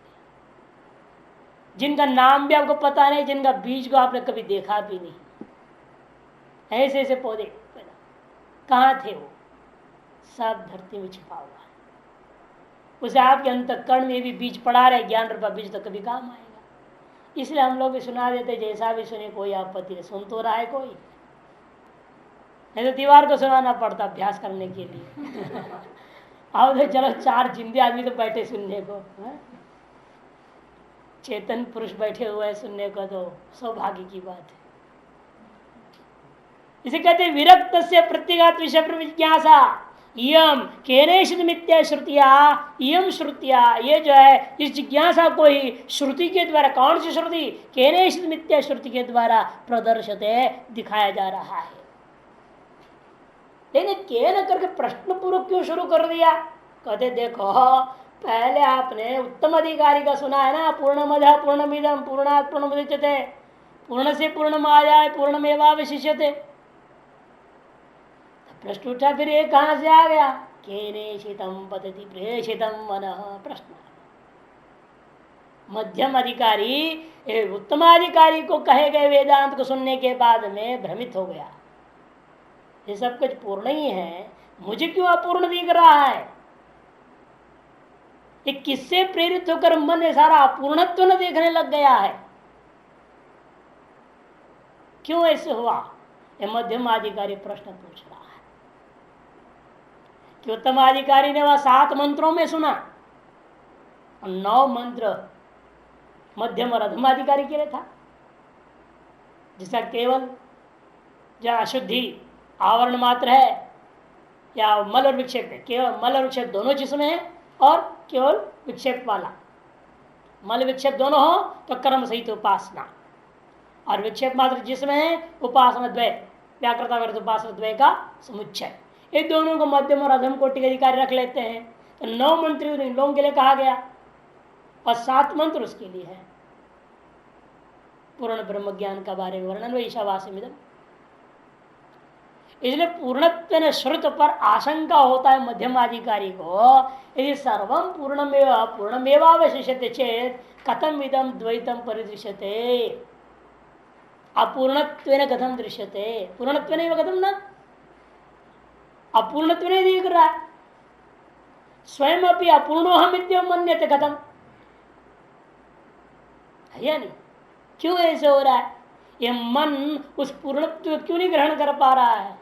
जिनका नाम भी आपको पता नहीं, जिनका बीज को आपने कभी देखा भी नहीं, ऐसे ऐसे पौधे पैदा, कहाँ थे वो? सब धरती में छिपा हुआ है। उसे आपके अंतःकरण में भी बीज पड़ा रहे, ज्ञान रूपा बीज तो कभी काम आएगा। इसलिए हम लोग भी सुना देते, जैसा भी सुने कोई आपत्ति नहीं। सुन तो रहा है कोई, नहीं तो दीवार को सुनाना पड़ता अभ्यास करने के लिए। अब तो चलो 4 जिंदे आदमी तो बैठे सुनने को, है? चेतन पुरुष बैठे हुए सुनने को, तो सौभाग्य की बात है। इसे कहते हैं विरक्त से प्रत्येगात्म विषय पर जिज्ञासा। यम केनेषित मिथ्या श्रुतिया, यम श्रुतिया, ये जो है इस जिज्ञासा को ही श्रुति के द्वारा, कौन सी श्रुति? केनेषित मिथ्या श्रुति के द्वारा प्रदर्शित दिखाया जा रहा है। लेकिन केन करके प्रश्न पूर्वक क्यों शुरू कर दिया? कहते देखो, पहले आपने उत्तम अधिकारी का सुना है ना, पूर्णमद पूर्णमिदम पूर्णात् पूर्णमुदच्यते, पूर्ण से पूर्णमादाय पूर्णमेवावशिष्यते। प्रश्न उठा, फिर ये कहां से आ गया? केनेषितं पतति प्रेषितं मनः। प्रश्न मध्यम अधिकारी उत्तमाधिकारी को कहे गए वेदांत को सुनने के बाद में भ्रमित हो गया, ये सब कुछ पूर्ण ही है, मुझे क्यों अपूर्ण दिख रहा है? ये किससे प्रेरित होकर मन में सारा अपूर्णत्व न देखने लग गया है? क्यों ऐसे हुआ? ये मध्यम अधिकारी प्रश्न पूछ रहा है कि उत्तम अधिकारी ने वह 7 मंत्रों में सुना, 9 मंत्र मध्यम और अधम अधिकारी के लिए था, जिसका केवल जो अशुद्धि आवरण मात्र है, या मल और विक्षेप है, केवल मल और विक्षेप दोनों जिसमें है, और केवल विक्षेप वाला, मल विक्षेप दोनों हो तो कर्म सहित उपासना, और विक्षेप मात्र जिसमें है उपासना द्वय, व्याकृता उपासना द्वय का समुच्चय। ये दोनों को मध्यम और अधम कोटि के अधिकारी रख लेते हैं, तो 9 मंत्र इन लोगों के लिए कहा गया और 7 मंत्र उसके लिए है। पूर्ण ब्रह्म ज्ञान का बारे में वर्णन ईशावास्यमिदम्। इसलिए पूर्णत्व श्रुत पर आशंका होता है मध्यम अधिकारी को, यदि सर्वम पूर्णमेवावशिष्यते चेत कथम इदम द्वैतम परिदृश्यते, अपूर्णत्वेन कथम दृश्यते? पूर्णत्व नहीं कथम ना, अपूर्णत्व नहीं दिख रहा है, स्वयं अपनी अपूर्णोहमित्यं मन्यते कथम, है या नहीं? क्यों ऐसे हो रहा है? यह मन उस पूर्णत्व क्यों नहीं ग्रहण कर पा रहा है?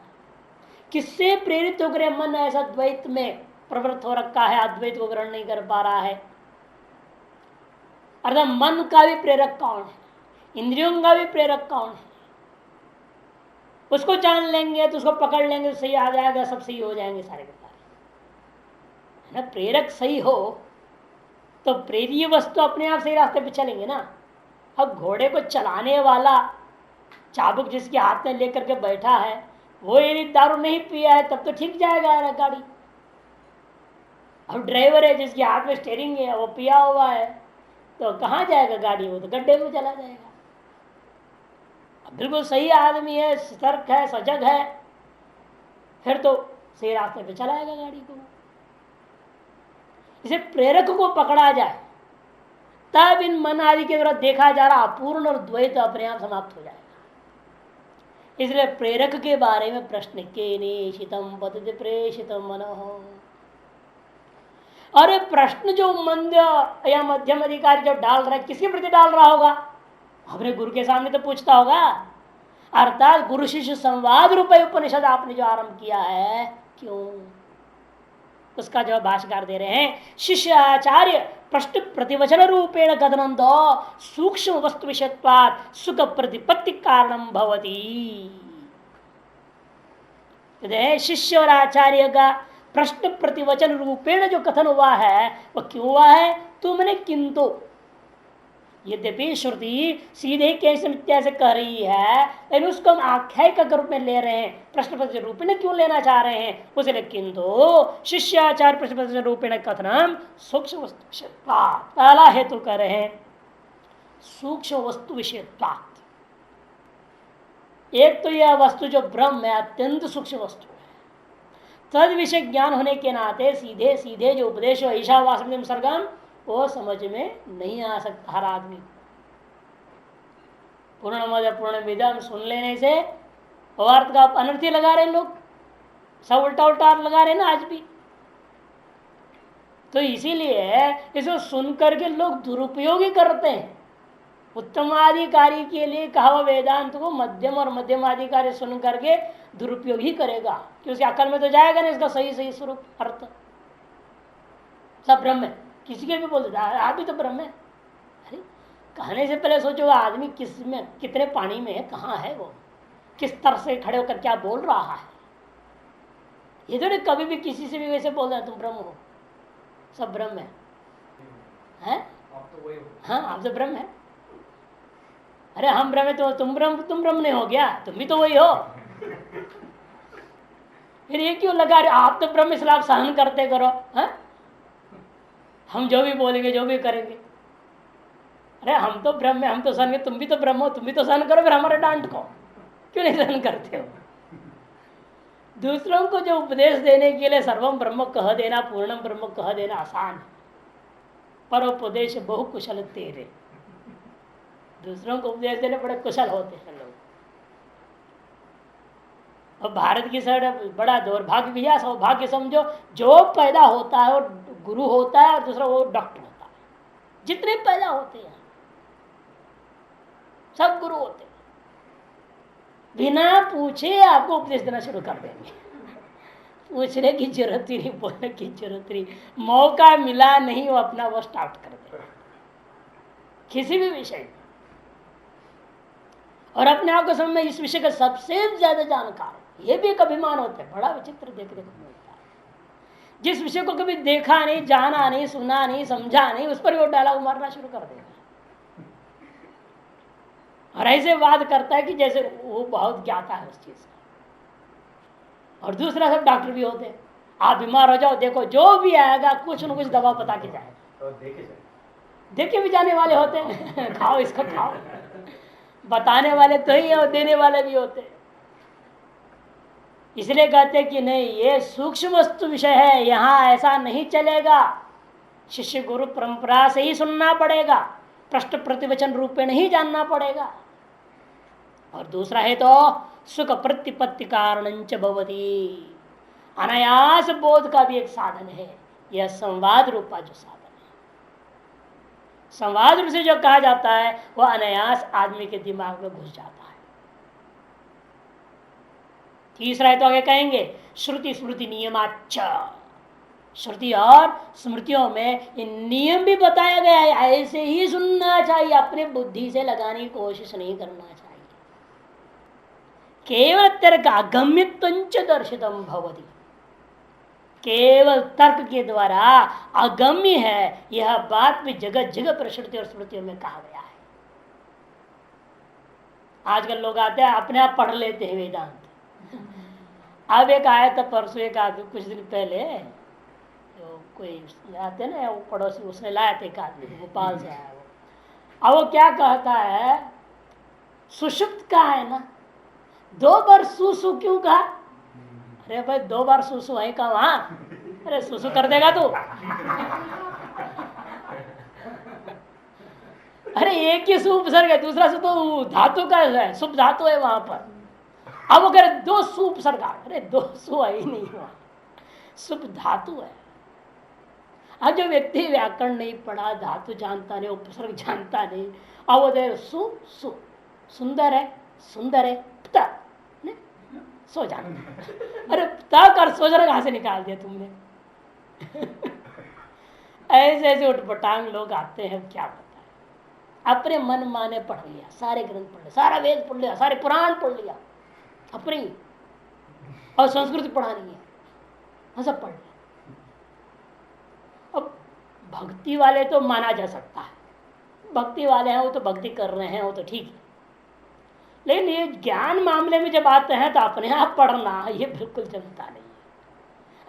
किससे प्रेरित होकर मन ऐसा द्वैत में प्रवृत्त हो रखा है, अद्वैत को ग्रहण नहीं कर पा रहा है? अर्थात मन का भी प्रेरक कौन है, इंद्रियों का भी प्रेरक कौन है? उसको जान लेंगे तो उसको पकड़ लेंगे तो सही आ जाएगा, सब सही हो जाएंगे सारे के सारे, है ना? प्रेरक सही हो तो प्रेरीय वस्तु अपने आप सही रास्ते पे चलेंगे ना। अब घोड़े को चलाने वाला चाबुक जिसके हाथ में लेकर के बैठा है, वो यदि दारू नहीं पिया है तब तो ठीक जाएगा ना गाड़ी। अब ड्राइवर है जिसके हाथ में स्टेयरिंग है, वो पिया हुआ है, तो कहाँ जाएगा गाड़ी? वो तो गड्ढे में चला जाएगा। अब बिल्कुल सही आदमी है, सतर्क है, सजग है, फिर तो सही रास्ते पे चलाएगा गाड़ी को। इसे प्रेरक को पकड़ा जाए तब इन मन आदि के द्वारा देखा जा रहा अपूर्ण और द्वैत अपने आप समाप्त हो जाएगा। इसलिए प्रेरक के बारे में प्रश्न, केनेषितं पतति प्रेषितं मनः। और प्रश्न जो मंद या मध्यम अधिकारी जब डाल रहा है, किसके प्रति डाल रहा होगा? अपने गुरु के सामने तो पूछता होगा। अर्थात गुरु शिष्य संवाद रूपये उपनिषद आपने जो आरंभ किया है, क्यों? उसका जवाब भाष्यकार दे रहे हैं, शिष्य आचार्य प्रश्न प्रतिवचन रूपेण कथनम दो सूक्ष्म वस्तु विषयत्वात् सुख प्रतिपत्ति कारणम भवति। शिष्य और आचार्य का प्रश्न प्रतिवचन रूपेण जो कथन हुआ है वह क्यों हुआ है? तुमने किंतु, यद्यपि श्रुति सीधे कैसे मिथ्या से कह रही है, लेकिन उसको हम आख्यायिका के रूप में ले रहे हैं, प्रश्न पत्र रूपेण क्यों लेना चाह रहे हैं? उसे किंतु शिष्याचार्य प्रश्न पत्र रूपेण कथनम सूक्ष्म वस्तु विषयत्वात्। पहला हेतु कह रहे हैं सूक्ष्म वस्तु विषयत्वात्। एक तो यह वस्तु जो ब्रह्म है अत्यंत सूक्ष्म वस्तु है, तद विषय ज्ञान होने के नाते सीधे सीधे जो उपदेश हो ईशावास्यमिदं सर्गम वो समझ में नहीं आ सकता हर आदमी। पूर्णमद पूर्णमिदम सुन लेने से अर्थ का अनर्थी लगा रहे लोग, सब उल्टा उल्टा अर्थ लगा रहे ना आज भी। तो इसीलिए इसको सुन करके लोग दुरुपयोग ही करते हैं। उत्तमाधिकारी के लिए कहा हुआ वेदांत को मध्यम और मध्यमाधिकारी सुन करके दुरुपयोग ही करेगा, कि उसकी अकल में तो जाएगा नहीं इसका सही सही स्वरूप अर्थ। सब ब्रह्म है, किसी के भी बोल देता है आप भी तो ब्रह्म है। अरे कहने से पहले सोचो आदमी किस में कितने पानी में है, कहाँ है वो, किस तरह से खड़े होकर क्या बोल रहा है। ये तो नहीं कभी भी किसी से भी वैसे बोल रहे तुम ब्रह्म हो, सब ब्रह्म है? हाँ आप तो ब्रह्म है। अरे हम ब्रह्म है तो तुम ब्रह्म नहीं हो गया, तुम भी तो वही हो। फिर ये क्यों लगा रहे आप तो ब्रह्म इसलिए आप सहन करते करो, है? हम जो भी बोलेंगे जो भी करेंगे, अरे हम तो ब्रह्म है, हम तो सहन, तुम भी तो ब्रह्म हो, तुम भी तो सहन करो, फिर हमारे डांट को क्यों नहीं सहन करते हो? दूसरों को जो उपदेश देने के लिए सर्वम ब्रह्म कह देना, पूर्णम ब्रह्म कह देना आसान है, पर उपदेश बहु कुशल तेरे। दूसरों को उपदेश देने बड़े कुशल होते हैं लोग। और भारत की साइड बड़ा दुर्भाग्य भी है, सौभाग्य समझो, जो पैदा होता है वो गुरु होता है और दूसरा वो डॉक्टर होता है। जितने पैदा होते हैं सब गुरु होते हैं, बिना पूछे आपको उपदेश देना शुरू कर देंगे। पूछने की जरूरत ही नहीं, बोलने की जरूरत नहीं, मौका मिला नहीं वो अपना वो स्टार्ट कर देंगे किसी भी विषय में। और अपने आप को समझ में इस विषय का सबसे ज्यादा जानकार, ये भी एक अभिमान होता है। बड़ा विचित्र देखने को मिलता है, जिस विषय को कभी देखा नहीं, जाना नहीं, सुना नहीं, समझा नहीं, उस पर वो डायलॉग मारना शुरू कर देगा और ऐसे वाद करता है कि जैसे वो बहुत ज्ञाता है उस चीज का। और दूसरा सब डॉक्टर भी होते हैं, आप बीमार हो जाओ, देखो जो भी आएगा कुछ न कुछ दवा बता के जाएगा, देखे भी जाने वाले होते हैं खाओ इसको खाओ, बताने वाले तो ही और देने वाले भी होते हैं। इसलिए कहते हैं कि नहीं, ये सूक्ष्म वस्तु विषय है, यहाँ ऐसा नहीं चलेगा, शिष्य गुरु परंपरा से ही सुनना पड़ेगा, प्रश्न प्रतिवचन रूप में नहीं जानना पड़ेगा। और दूसरा है तो सुख प्रतिपत्ति कारणंच भवति, अनायास बोध का भी एक साधन है, यह संवाद रूपा जो साधन है। संवाद रूप से जो कहा जाता है वह अनायास आदमी के दिमाग में घुस जाता है। तीसरा है तो आगे कहेंगे श्रुति स्मृति नियमाच, श्रुति और स्मृतियों में इन नियम भी बताया गया है, ऐसे ही सुनना चाहिए, अपने बुद्धि से लगाने की कोशिश नहीं करना चाहिए। केवल तर्क अगम्यत्वंच दर्शितम भवति, केवल तर्क के द्वारा अगम्य है यह बात भी जगह जगह पर श्रुति और स्मृतियों में कहा गया है। आजकल लोग आते हैं अपने आप पढ़ लेते हैं वेदांत। अब एक आया था परसों, एक आदमी कुछ दिन पहले, तो कोई आते ना वो पड़ोसी, उसने लाया था एक आदमी, भोपाल से आया वो। अब वो क्या कहता है, सुषुप्त का है ना, 2 बार सुसु क्यों कहा? अरे भाई 2 बार सुसु है का वहां? अरे सुसु कर देगा तू? अरे एक ही सु उपसर्ग है, दूसरा से तो धातु का है, सुप धातु है वहां पर। अब अगर 2 सु उपसर्ग, अरे 2 सु है ही नहीं वहां, सुप धातु है। अब जो व्यक्ति व्याकरण नहीं पढ़ा, धातु जानता नहीं, उपसर्ग जानता नहीं, अब वो दे सु सु, सुंदर है, सुंदर है, सो जाना। अरे तक और सोचना कहां से निकाल दिया तुमने? ऐसे ऐसे उठपटांग लोग आते हैं, क्या पता है, अपने मन माने पढ़ लिया, सारे ग्रंथ पढ़ लिया, सारा वेद पढ़ लिया, सारे पुराण पढ़ लिया अपनी, और संस्कृति पढ़ानी है, हम सब पढ़ लिया। अब भक्ति वाले तो माना जा सकता है, भक्ति वाले हैं वो तो भक्ति कर रहे हैं, वो तो ठीक है, लेकिन ये ज्ञान मामले में जब आते हैं तो अपने आप पढ़ना ये बिल्कुल जमता नहीं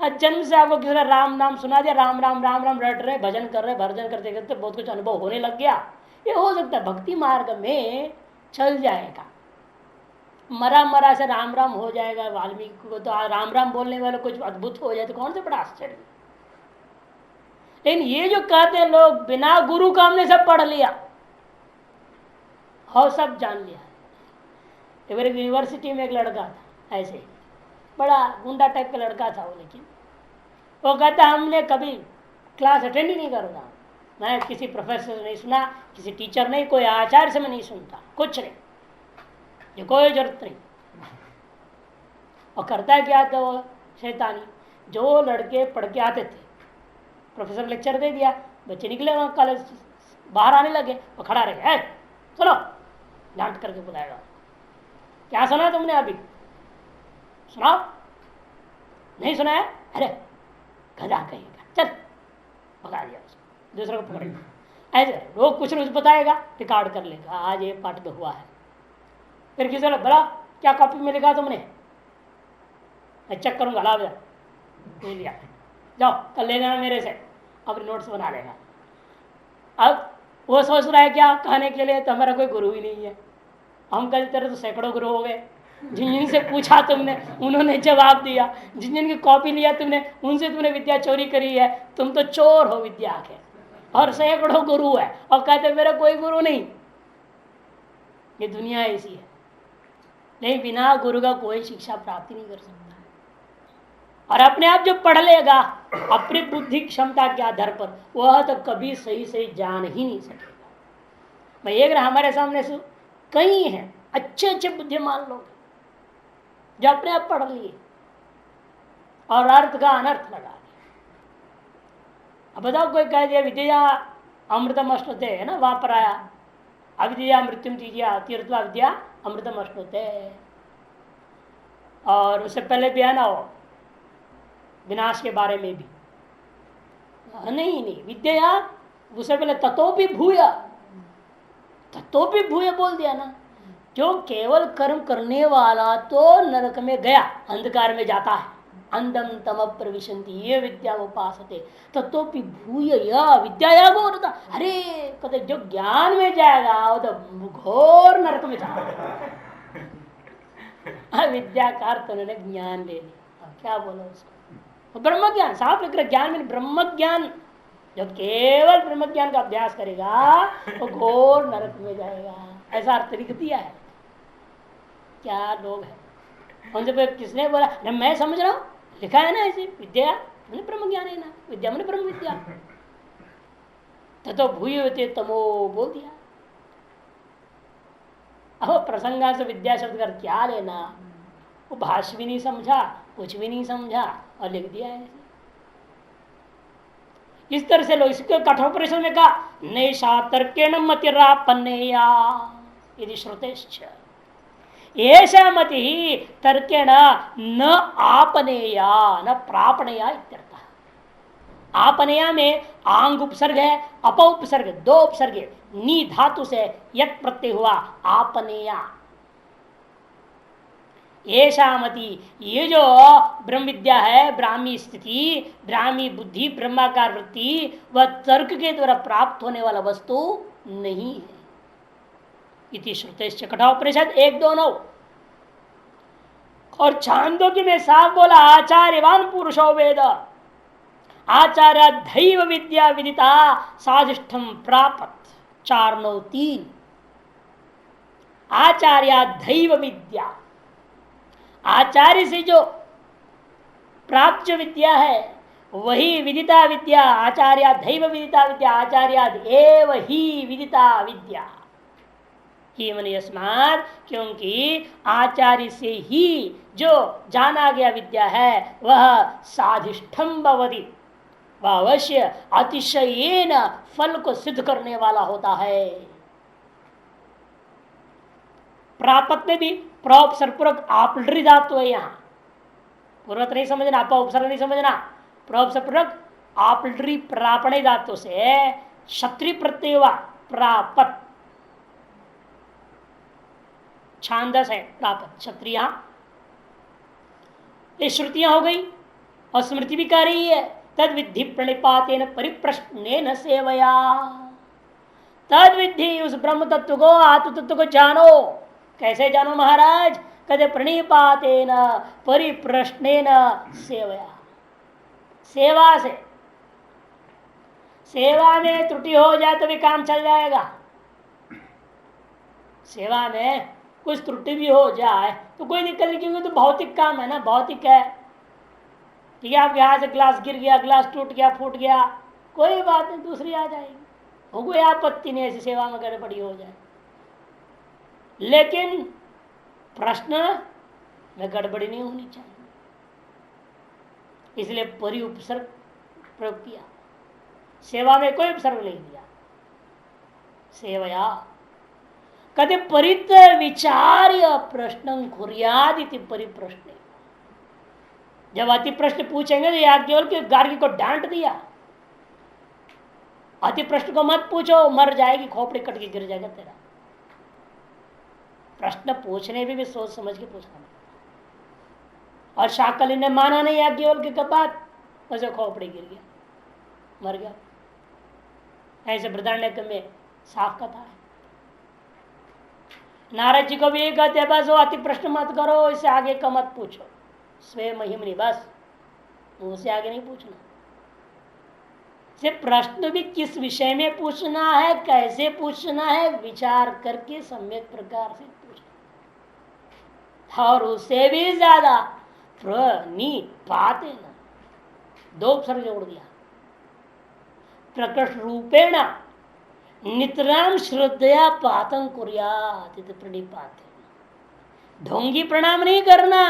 है। जन्म से आपको किसी ने राम नाम सुना दिया, राम राम राम राम रट रहे, भजन कर रहे, भजन करते करते बहुत कुछ अनुभव होने लग गया, ये हो सकता है भक्ति मार्ग में चल जाएगा, मरा मरा से राम राम हो जाएगा। वाल्मीकि को तो राम राम बोलने वाले कुछ अद्भुत हो जाए तो कौन से बड़ा आश्चर्य। लेकिन ये जो कहते हैं लोग बिना गुरु का हमने सब पढ़ लिया और सब जान लिया। एक बार यूनिवर्सिटी में एक लड़का था, ऐसे बड़ा गुंडा टाइप का लड़का था वो, लेकिन वो कहता हमने कभी क्लास अटेंड ही नहीं करता, मैं किसी प्रोफेसर से नहीं सुना, किसी टीचर नहीं, कोई आचार्य से मैं नहीं सुनता, कुछ नहीं, ये कोई जरूरत नहीं। और करता क्या था वो शैतानी, जो लड़के पढ़ के आते थे, प्रोफेसर लेक्चर दे दिया, बच्चे निकले वहाँ कॉलेज बाहर आने लगे, वो खड़ा रह गया, सुनो, डांट करके बुलाएगा, क्या सुना तुमने अभी, सुनाओ, नहीं सुना है, अरे गधा कहेगा, चल भगा दिया उसको, दूसरे को पकड़ेगा, ऐसे रोज कुछ रोज बताएगा, रिकॉर्ड कर लेगा, आज ये पाठ तो हुआ है। फिर किसी ने बोला क्या कॉपी में लिखा तुमने, मैं चेक करूंगा, ला नहीं लिया, जाओ कल ले जाना मेरे से, अपने नोट्स बना लेगा। अब वो सोच रहा है क्या कहने के लिए, तो हमारा कोई गुरु ही नहीं है, हम कल तेरे तो सैकड़ों गुरु हो गए, जिन जिनसे पूछा तुमने उन्होंने जवाब दिया, जिन जिन की कॉपी लिया तुमने उनसे तुमने विद्या चोरी करी है, तुम तो चोर हो विद्या के, और सैकड़ों गुरु है और कहते मेरा कोई गुरु नहीं। ये दुनिया ऐसी है, नहीं बिना गुरु का कोई शिक्षा प्राप्ति नहीं कर सकता। और अपने आप जो पढ़ लेगा अपनी बुद्धि क्षमता के आधार पर, वह तो कभी सही सही जान ही नहीं सकेगा। मैं एक हमारे सामने से कई हैं अच्छे अच्छे बुद्धिमान लोग जो अपने आप पढ़ लिए और अर्थ का अनर्थ लगा दिया। अब बताओ कोई कह दिया विद्या अमृतम अश्नुते है ना, वहां पर आया अविद्या मृत्युम तीजिया तीर्थवा विद्या अमृतम अश्नुते, और उससे पहले भी है ना वो विनाश के बारे में भी, नहीं विद्या, उससे पहले ततोपि भूया, ततोपि भूया बोल दिया ना। जो केवल कर्म करने वाला तो नरक में गया, अंधकार में जाता है, अंधम तम प्रविशन्ति ये विद्या उपासते ततोपि भूय यह विद्या होता। अरे कहते जो ज्ञान में जाएगा वो तो घोर नरक में जाएगा। विद्या का अर्थ उन्होंने ज्ञान ले लिया, क्या बोला उसको, ब्रह्म ज्ञान साफ लिख रहा, ज्ञान में ब्रह्म ज्ञान, जो केवल ब्रह्म ज्ञान का अभ्यास करेगा वो घोर नरक में जाएगा, ऐसा अर्थ लिख दिया है। क्या लोग हैं, उनसे किसने बोला, मैं समझ रहा हूं, लिखा है ना ऐसे, विद्या मैंने ब्रह्म ज्ञान है ना, विद्या मैंने ब्रह्म विद्या, तो भूय होते तमो बोल दिया। अब प्रसंगा से विद्या शब्द कर क्या लेना, वो भाष्य भी नहीं समझा, कुछ भी नहीं समझा और लिख दिया है। इस तरह से लोग इसके कठोपनिषद में कहा नैषा तर्केण मतिरापन्नेया यदि श्रुतेश्च, ऐसा मति ही तर्केण न आपनेया न प्रापणया इत्यर्थ। आपनेया में आंग उपसर्ग है, अप उपसर्ग, दो उपसर्ग, नी धातु से यत प्रत्यय हुआ आपनेया। ऐसा मति, ये जो ब्रह्म विद्या है, ब्राह्मी स्थिति, ब्राह्मी बुद्धि, ब्रह्माकार वृत्ति, वह तर्क के द्वारा प्राप्त होने वाला वस्तु नहीं है। इति श्रुतेश्च कठोपनिषद 1-2-9। और छांदोग्य में साफ बोला आचार्यवान पुरुषो वेद, आचार्य दैव विद्या विदिता साधिष्ठम प्रापत 4-9-3। आचार्य दैव विद्या, आचार्य से जो प्राप्त जो विद्या है वही विदिता विद्या, आचार्य दैव विदिता विद्या, आचार्य एव ही विदिता विद्या ही मन यस्मात्, क्योंकि आचार्य से ही जो जाना गया विद्या है वह साधिष्ठम भवति, वह अवश्य अतिशयेन फल को सिद्ध करने वाला होता है। प्रापत में भी प्रोपसर्पूर्वक आपलटरी धातु है, यहाँ पूर्वत नहीं समझना, आप उपसर्ग नहीं समझना, प्रोपसर्पूर्वक आपलटरी प्रापणे धातु से क्षत्रिय प्रत्यय हुआ प्रापत, छांदस है प्रापत क्षत्रिय। ये श्रुतियां हो गई और स्मृति भी कह रही है तद विधि प्रणिपातेन परिप्रश्नेन सेवया, तद विधि उस ब्रह्म तत्व को, आत्म तत्व को जानो। कैसे जानो महाराज, कहते प्रणिपातेन परिप्रश्नेन सेवया, सेवा से, सेवा में त्रुटि हो जाए तो भी काम चल जाएगा, सेवा में कुछ त्रुटि भी हो जाए तो कोई दिक्कत नहीं, क्योंकि तो भौतिक काम है ना, भौतिक है। ठीक है, आप यहाँ से ग्लास गिर गया, ग्लास टूट गया, फूट गया, कोई बात नहीं, दूसरी आ जाएगी, हो कोई आपत्ति नहीं ऐसी सेवा में गड़बड़ी हो जाए। लेकिन प्रश्न में गड़बड़ी नहीं होनी चाहिए, इसलिए परि उपसर्ग प्रयोग किया। सेवा में कोई उपसर्ग नहीं दिया। सेवया कदे परित विचार्य प्रश्न कुर्यादिति परिप्रश्न। जब अति प्रश्न पूछेंगे तो याज्ञवल्क्य के गार्गी को डांट दिया, अति प्रश्न को मत पूछो, मर जाएगी, खोपड़ी कट के गिर जाएगा तेरा। प्रश्न पूछने भी सोच समझ के पूछना। और शाकली ने माना नहीं याज्ञवल्क्य की बात, वैसे खोपड़ी गिर गया, मर गया। ऐसे बृहदारण्यक में साफ कथा है। नारद जी को भी ये कहते हैं, बस वो अति प्रश्न मत करो, इससे आगे का मत पूछो, स्वयं महिमनी, बस मुझसे आगे नहीं पूछना। से प्रश्न भी किस विषय में पूछना है, कैसे पूछना है, विचार करके सम्यक प्रकार से पूछना। और उससे भी ज्यादा प्रणिपातेन, दो उपसर्ग जोड़ दिया, प्रकृष्ट रूपेण नितराम श्रद्धया पातन कुर्यात प्रणिपाते। ढोंगी प्रणाम नहीं करना।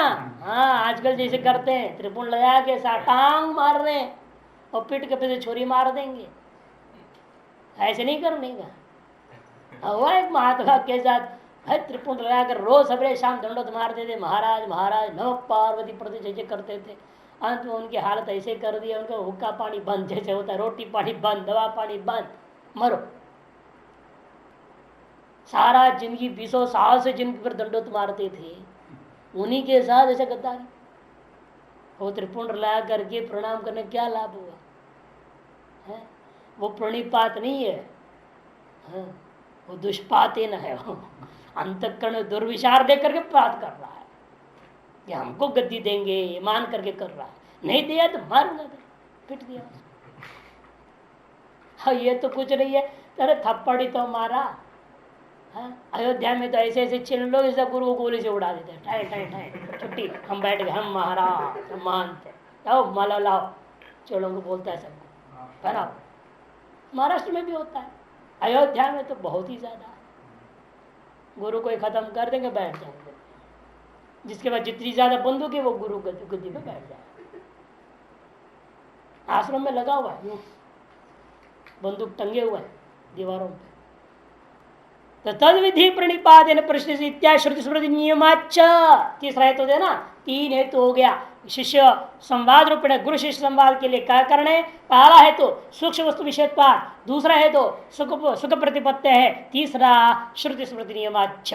हाँ, आजकल जैसे करते हैं, त्रिपुण लगा के साटांग मार रहे हैं और पीठ के पीछे छुरी मार देंगे, ऐसे नहीं करने का। हुआ एक महात्मा के साथ है, त्रिपुण लगाकर रोज सवेरे शाम दंडोत मारते थे, महाराज महाराज नव पार्वती प्रति जैसे करते थे। अंत में उनकी हालत ऐसे कर दी, उनका हुक्का पानी बंद जैसे होता है, रोटी पानी बंद, दवा पानी बंद, मरो। सारा जिंदगी 20 साल से जिनके पर दंडोत मारते थे, उन्हीं के साथ ऐसे गद्दारी। वो त्रिपुंड ला करके प्रणाम करने क्या लाभ हुआ है? वो प्रणिपात नहीं है, है? वो दुष्पाते न है। वो अंतःकरण दुर्विचार दे करके पात कर रहा है कि हमको गद्दी देंगे मान करके कर रहा है, नहीं दिया तो मारूंगा, पिट दिया। हाँ, ये तो कुछ नहीं है, अरे थप्पड़ी तो मारा। अयोध्या में तो ऐसे ऐसे चिन्ह लोग ऐसा गुरु को गोली से उड़ा देते, ठाई ठाई ठाई छुट्टी, हम बैठ गए, हम महाराज, हम मानते, लाओ माला लाओ, चलो को बोलता है सबको, पहनाओ। महाराष्ट्र में भी होता है, अयोध्या में तो बहुत ही ज्यादा। गुरु को खत्म कर देंगे, बैठ जाएंगे, जिसके बाद जितनी ज्यादा बंदूक है वो गुरु गद्दी पे बैठ जाए। आश्रम में लगा हुआ है, बंदूक टंगे हुए हैं दीवारों पे। तो तद विधि प्रणिपादेन प्रश्न इत्यादि श्रुति स्मृति नियमाच। तीसरा हेतु है ना, 3 हेतु हो गया। शिष्य संवाद रूपेण गुरु शिष्य संवाद के लिए क्या करना है? पहला हेतु सूक्ष्म वस्तु विषयत्वाद, दूसरा हेतु सुख प्रतिपत्ति है, तीसरा श्रुति स्मृति नियमाच।